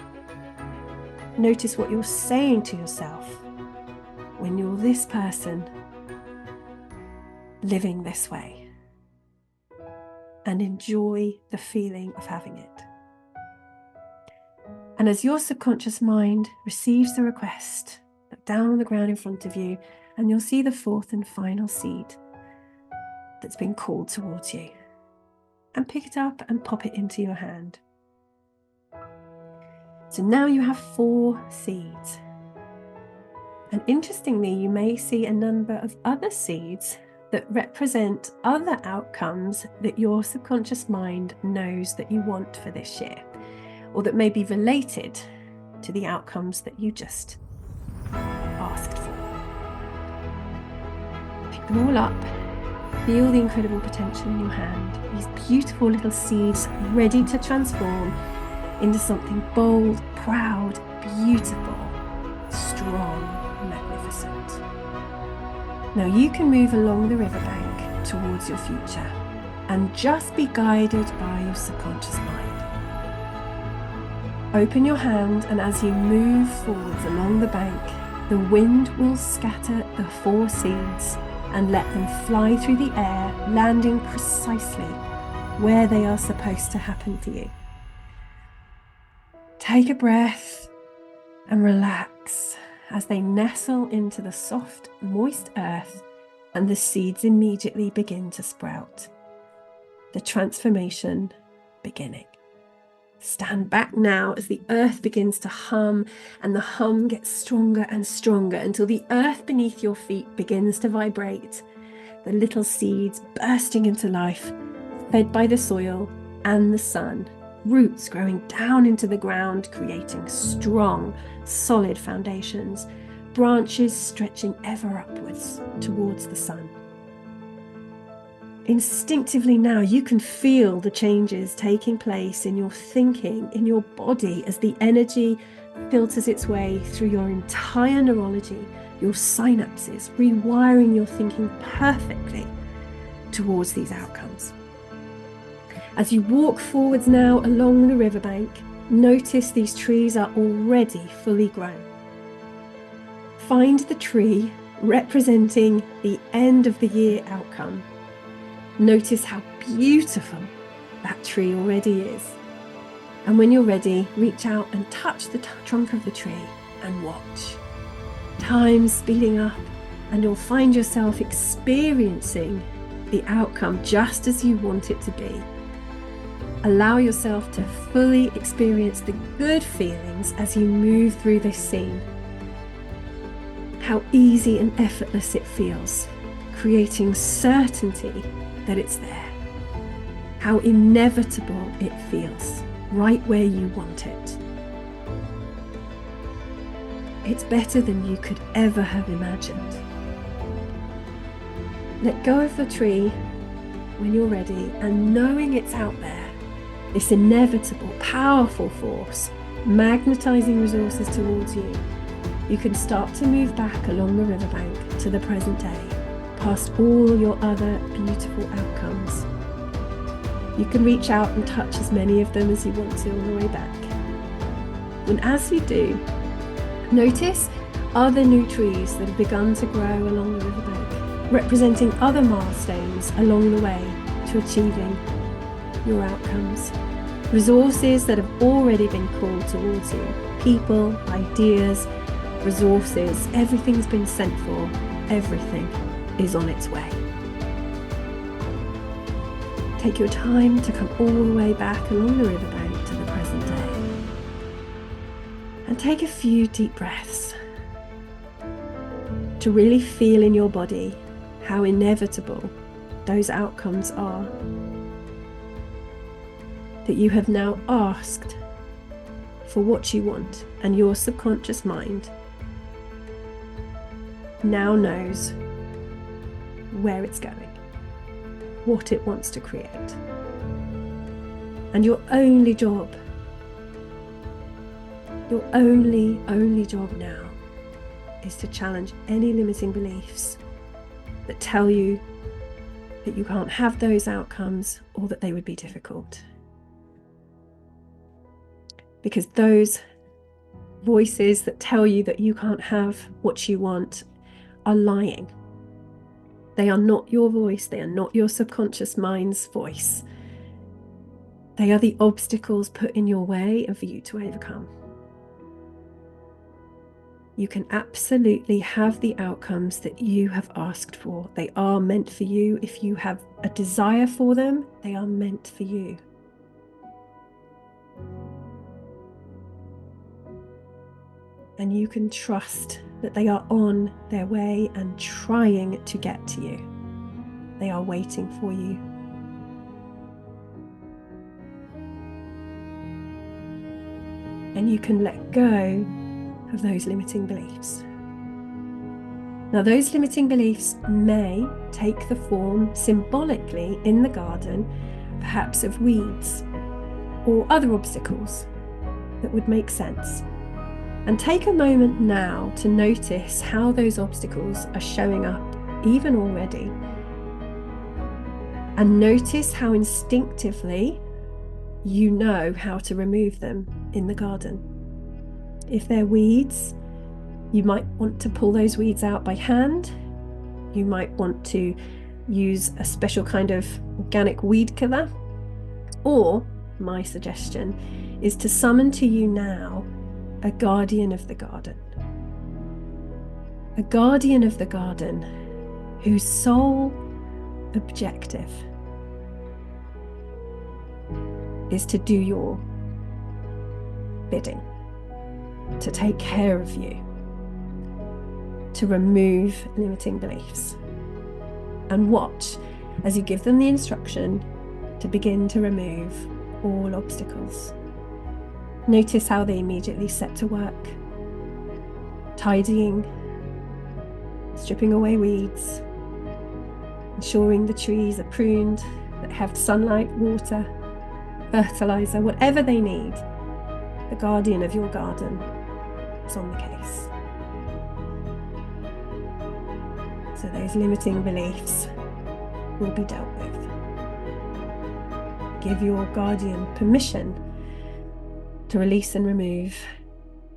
Notice what you're saying to yourself when you're this person living this way. And enjoy the feeling of having it. And as your subconscious mind receives the request, look down on the ground in front of you and you'll see the fourth and final seed that's been called towards you. And pick it up and pop it into your hand. So now you have 4 seeds. And interestingly, you may see a number of other seeds that represent other outcomes that your subconscious mind knows that you want for this year, or that may be related to the outcomes that you just asked for. Pick them all up, feel the incredible potential in your hand, these beautiful little seeds ready to transform into something bold, proud, beautiful, strong, magnificent. Now you can move along the riverbank towards your future and just be guided by your subconscious mind. Open your hand, and as you move forwards along the bank, the wind will scatter the 4 seeds and let them fly through the air, landing precisely where they are supposed to happen for you. Take a breath and relax as they nestle into the soft, moist earth and the seeds immediately begin to sprout. The transformation beginning. Stand back now as the earth begins to hum, and the hum gets stronger and stronger until the earth beneath your feet begins to vibrate. The little seeds bursting into life, fed by the soil and the sun, roots growing down into the ground, creating strong, solid foundations, branches stretching ever upwards towards the sun. Instinctively now you can feel the changes taking place in your thinking, in your body, as the energy filters its way through your entire neurology, your synapses, rewiring your thinking perfectly towards these outcomes. As you walk forwards now along the riverbank, notice these trees are already fully grown. Find the tree representing the end of the year outcome. Notice how beautiful that tree already is. And when you're ready, reach out and touch the trunk of the tree and watch. Time speeding up, and you'll find yourself experiencing the outcome just as you want it to be. Allow yourself to fully experience the good feelings as you move through this scene. How easy and effortless it feels, creating certainty that it's there. How inevitable it feels, right where you want it. It's better than you could ever have imagined. Let go of the tree when you're ready, and knowing it's out there, this inevitable, powerful force, magnetizing resources towards you, you can start to move back along the riverbank to the present day, past all your other beautiful outcomes. You can reach out and touch as many of them as you want to on the way back. And as you do, notice other new trees that have begun to grow along the riverbank, representing other milestones along the way to achieving your outcomes. Resources that have already been called towards you. People, ideas, resources, everything's been sent for, everything is on its way. Take your time to come all the way back along the riverbank to the present day. And take a few deep breaths to really feel in your body how inevitable those outcomes are. That you have now asked for what you want, and your subconscious mind now knows where it's going, what it wants to create. And your only job, your only job now is to challenge any limiting beliefs that tell you that you can't have those outcomes or that they would be difficult. Because those voices that tell you that you can't have what you want are lying. They are not your voice. They are not your subconscious mind's voice. They are the obstacles put in your way and for you to overcome. You can absolutely have the outcomes that you have asked for. They are meant for you. If you have a desire for them, they are meant for you. And you can trust that they are on their way and trying to get to you. They are waiting for you. And you can let go of those limiting beliefs. Now, those limiting beliefs may take the form symbolically in the garden, perhaps of weeds or other obstacles that would make sense. And take a moment now to notice how those obstacles are showing up, even already. And notice how instinctively you know how to remove them in the garden. If they're weeds, you might want to pull those weeds out by hand. You might want to use a special kind of organic weed killer. Or, my suggestion is to summon to you now a guardian of the garden. A guardian of the garden whose sole objective is to do your bidding, to take care of you, to remove limiting beliefs. And watch as you give them the instruction to begin to remove all obstacles. Notice how they immediately set to work, tidying, stripping away weeds, ensuring the trees are pruned, that have sunlight, water, fertilizer, whatever they need. The guardian of your garden is on the case. So those limiting beliefs will be dealt with. Give your guardian permission to release and remove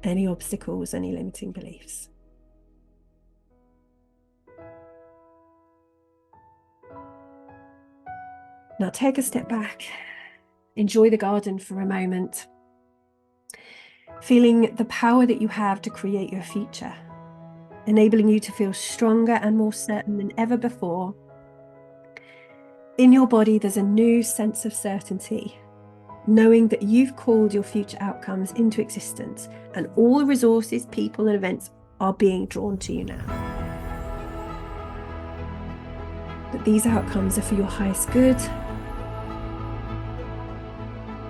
any obstacles, any limiting beliefs. Now take a step back, enjoy the garden for a moment, feeling the power that you have to create your future, enabling you to feel stronger and more certain than ever before. In your body, there's a new sense of certainty, knowing that you've called your future outcomes into existence and all the resources, people and events are being drawn to you now. That these outcomes are for your highest good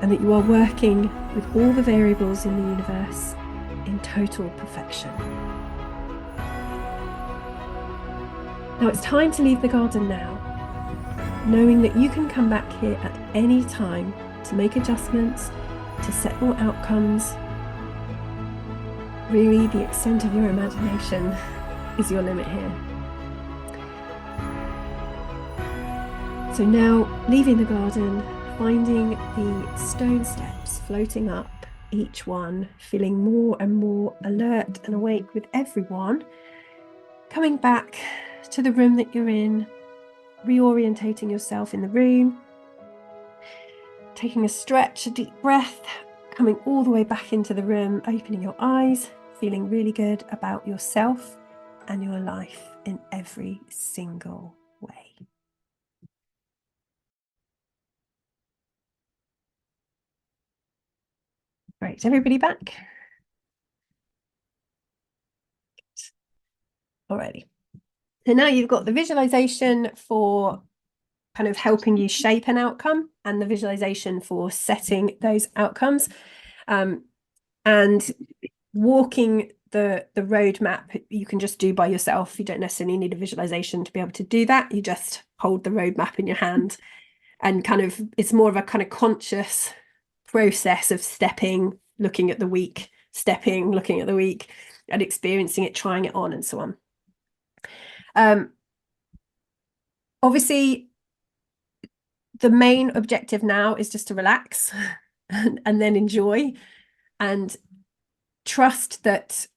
and that you are working with all the variables in the universe in total perfection. Now it's time to leave the garden now, knowing that you can come back here at any time to make adjustments, to set more outcomes. Really, the extent of your imagination is your limit here. So now, leaving the garden, finding the stone steps floating up, each one feeling more and more alert and awake with everyone, coming back to the room that you're in, reorientating yourself in the room, taking a stretch, a deep breath, coming all the way back into the room, opening your eyes, feeling really good about yourself and your life in every single way. Right, everybody back? Alrighty. So now you've got the visualization for kind of helping you shape an outcome and the visualization for setting those outcomes. And walking the roadmap you can just do by yourself. You don't necessarily need a visualization to be able to do that. You just hold the roadmap in your hand and kind of, it's more of a kind of conscious process of stepping, looking at the week, stepping, looking at the week, and experiencing it, trying it on, and so on. Obviously, the main objective now is just to relax and then enjoy and trust that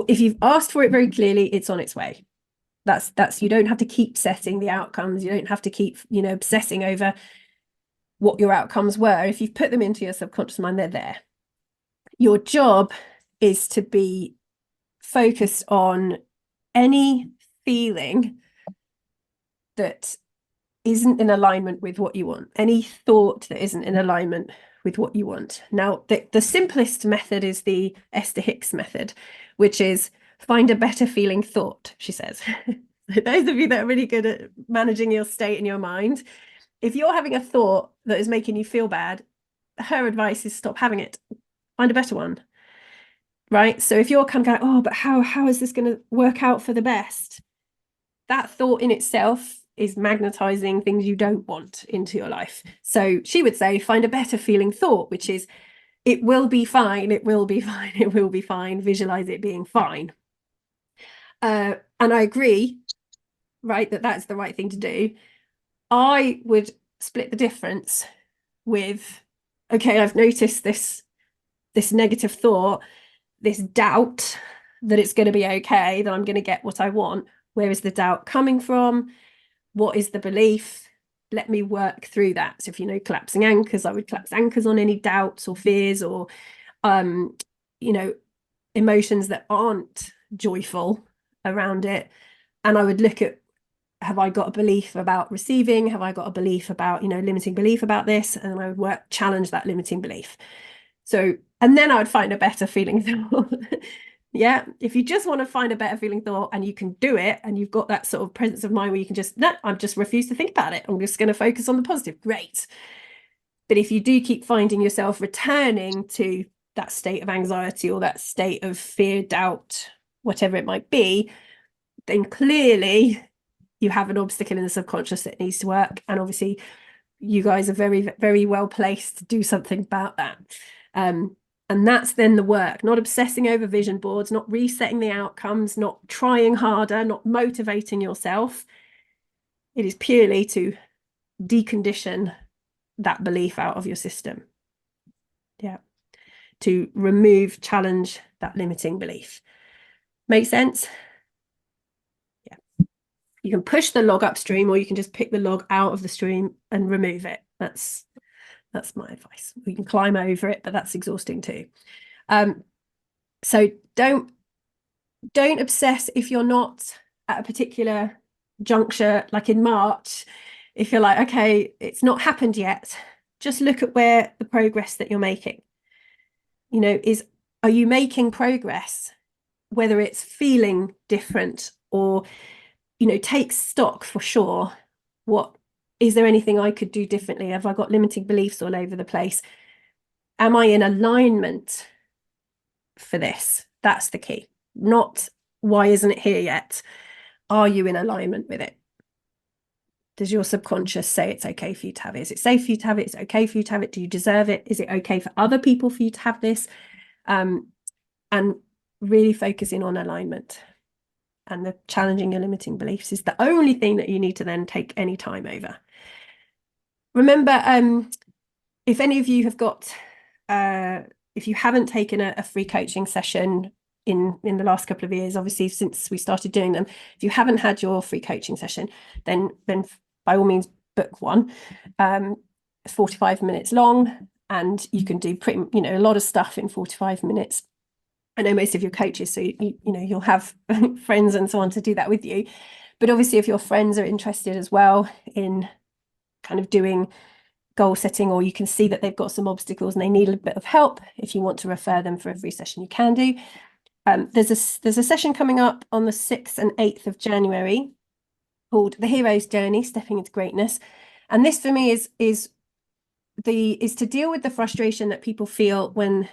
if you've asked for it very clearly, it's on its way. That's you don't have to keep setting the outcomes. You don't have to keep, obsessing over what your outcomes were. If you've put them into your subconscious mind, they're there. Your job is to be focused on any feeling that isn't in alignment with what you want, any thought that isn't in alignment with what you want. Now, the simplest method is the Esther Hicks method, which is find a better feeling thought, she says. So those of you that are really good at managing your state in your mind, if you're having a thought that is making you feel bad, her advice is stop having it. Find a better one, right? So if you're kind of going, oh, but how is this going to work out for the best? That thought in itself is magnetizing things you don't want into your life. So she would say, find a better feeling thought, which is, it will be fine, it will be fine, it will be fine. Visualize it being fine. And I agree, right, that that's the right thing to do. I would split the difference with, okay, I've noticed this negative thought, this doubt that it's going to be okay, that I'm going to get what I want. Where is the doubt coming from? What is the belief? Let me work through that. So if collapsing anchors, I would collapse anchors on any doubts or fears or, emotions that aren't joyful around it. And I would look at, have I got a belief about receiving? Have I got a belief about, limiting belief about this? And I would challenge that limiting belief. So, and then I would find a better feeling thought. Yeah, if you just want to find a better feeling thought and you can do it and you've got that sort of presence of mind where you can just, no, I'm just refuse to think about it. I'm just going to focus on the positive. Great. But if you do keep finding yourself returning to that state of anxiety or that state of fear, doubt, whatever it might be, then clearly you have an obstacle in the subconscious that needs to work. And obviously you guys are very, very well placed to do something about that. And that's then the work, not obsessing over vision boards, not resetting the outcomes, not trying harder, not motivating yourself. It is purely to decondition that belief out of your system. Yeah. To remove, challenge that limiting belief. Make sense? Yeah. You can push the log upstream or you can just pick the log out of the stream and remove it. That's my advice. We can climb over it, but that's exhausting too. So don't obsess if you're not at a particular juncture, like in March, if you're like, okay, it's not happened yet, just look at where the progress that you're making. Are you making progress? Whether it's feeling different or, take stock for sure. Is there anything I could do differently? Have I got limiting beliefs all over the place? Am I in alignment for this? That's the key. Not why isn't it here yet? Are you in alignment with it? Does your subconscious say it's okay for you to have it? Is it safe for you to have it? Is it okay for you to have it? Do you deserve it? Is it okay for other people for you to have this? And really focusing on alignment. And the challenging your limiting beliefs is the only thing that you need to then take any time over. Remember, if any of you have got, if you haven't taken a free coaching session in the last couple of years, obviously since we started doing them, if you haven't had your free coaching session, then by all means book one. It's 45 minutes long and you can do a lot of stuff in 45 minutes. I know most of your coaches, so you'll have friends and so on to do that with you. But obviously, if your friends are interested as well in kind of doing goal setting, or you can see that they've got some obstacles and they need a bit of help, if you want to refer them for a free session, you can do. There's a session coming up on the 6th and 8th of January called The Hero's Journey, Stepping into Greatness. And this for me is to deal with the frustration that people feel when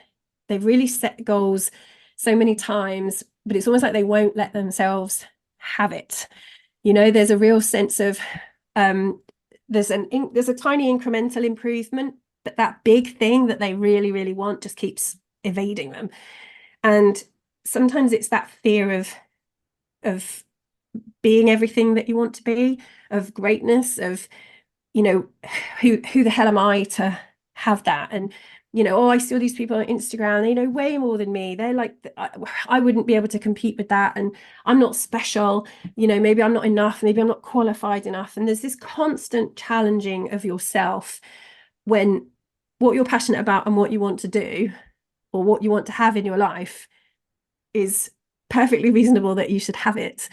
they've really set goals so many times, but it's almost like they won't let themselves have it. You know, there's a real sense of there's a tiny incremental improvement, but that big thing that they really, really want just keeps evading them. And sometimes it's that fear of being everything that you want to be, of greatness, of, you know, who the hell am I to have that? And, you know, oh, I see all these people on Instagram, they know way more than me. They're like, I wouldn't be able to compete with that. And I'm not special, you know, maybe I'm not enough, maybe I'm not qualified enough. And there's this constant challenging of yourself when what you're passionate about and what you want to do, or what you want to have in your life, is perfectly reasonable that you should have it.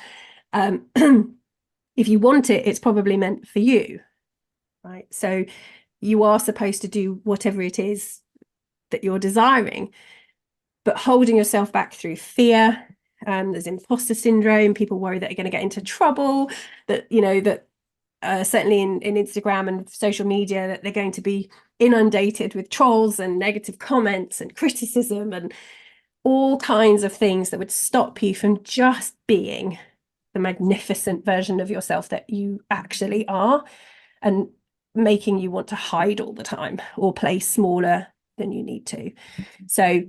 If you want it, it's probably meant for you, right? So you are supposed to do whatever it is that you're desiring, but holding yourself back through fear. There's imposter syndrome. People worry that they're going to get into trouble, that, you know, that certainly in Instagram and social media, that they're going to be inundated with trolls and negative comments and criticism and all kinds of things that would stop you from just being the magnificent version of yourself that you actually are, and making you want to hide all the time or play smaller than you need to. So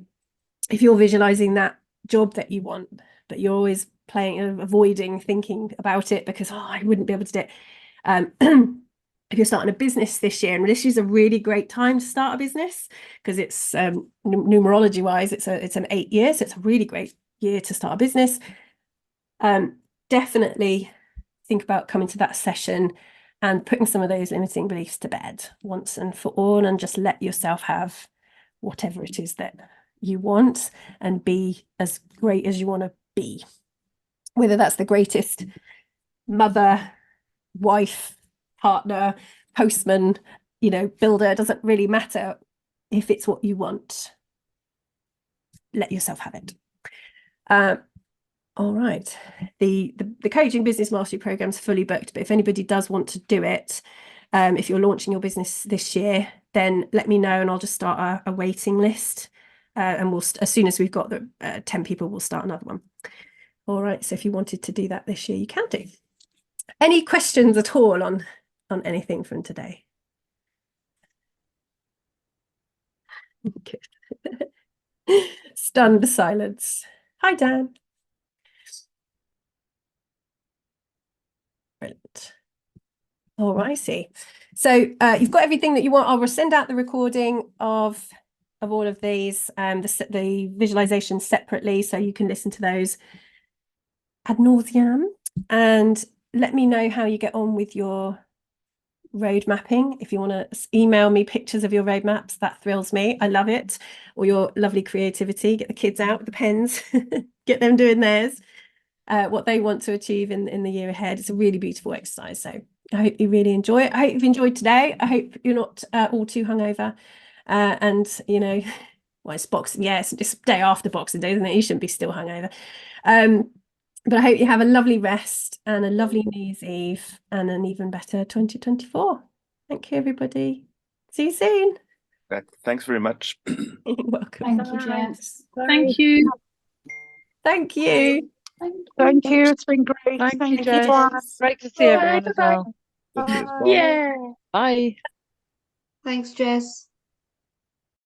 if you're visualizing that job that you want, but you're always avoiding thinking about it because, oh, I wouldn't be able to do it. If you're starting a business this year, and this is a really great time to start a business, because it's numerology wise, it's an 8 year, so it's a really great year to start a business. Definitely think about coming to that session and putting some of those limiting beliefs to bed once and for all, and just let yourself have whatever it is that you want and be as great as you want to be. Whether that's the greatest mother, wife, partner, postman, you know, builder, doesn't really matter. If it's what you want, let yourself have it. All right, the coaching business mastery program's fully booked, but if anybody does want to do it, if you're launching your business this year, then let me know and I'll just start a waiting list, and we'll, as soon as we've got the 10 people, we'll start another one. All right, so if you wanted to do that this year, you can do. Any questions at all on anything from today? Good. Stunned silence. Hi, Dan. Brilliant. All righty. So you've got everything that you want. I'll send out the recording of all of these, the visualizations separately, so you can listen to those ad nauseam, and let me know how you get on with your road mapping. If you want to email me pictures of your road maps, that thrills me. I love it. Or your lovely creativity. Get the kids out with the pens, get them doing theirs, what they want to achieve in the year ahead. It's a really beautiful exercise. So I hope you really enjoy it. I hope you've enjoyed today. I hope you're not all too hungover. And, you know, well, it's Boxing, yes, it's day after Boxing Day, isn't it? You shouldn't be still hungover. But I hope you have a lovely rest and a lovely New Year's Eve and an even better 2024. Thank you, everybody. See you soon. Thanks very much. You're welcome. Thank you, Jess. Thank you. Thank you. Thank you. It's been great. Thank you, Jess. Great to see everyone as well. Cheers, bye. Yeah. Bye. Thanks, Jess.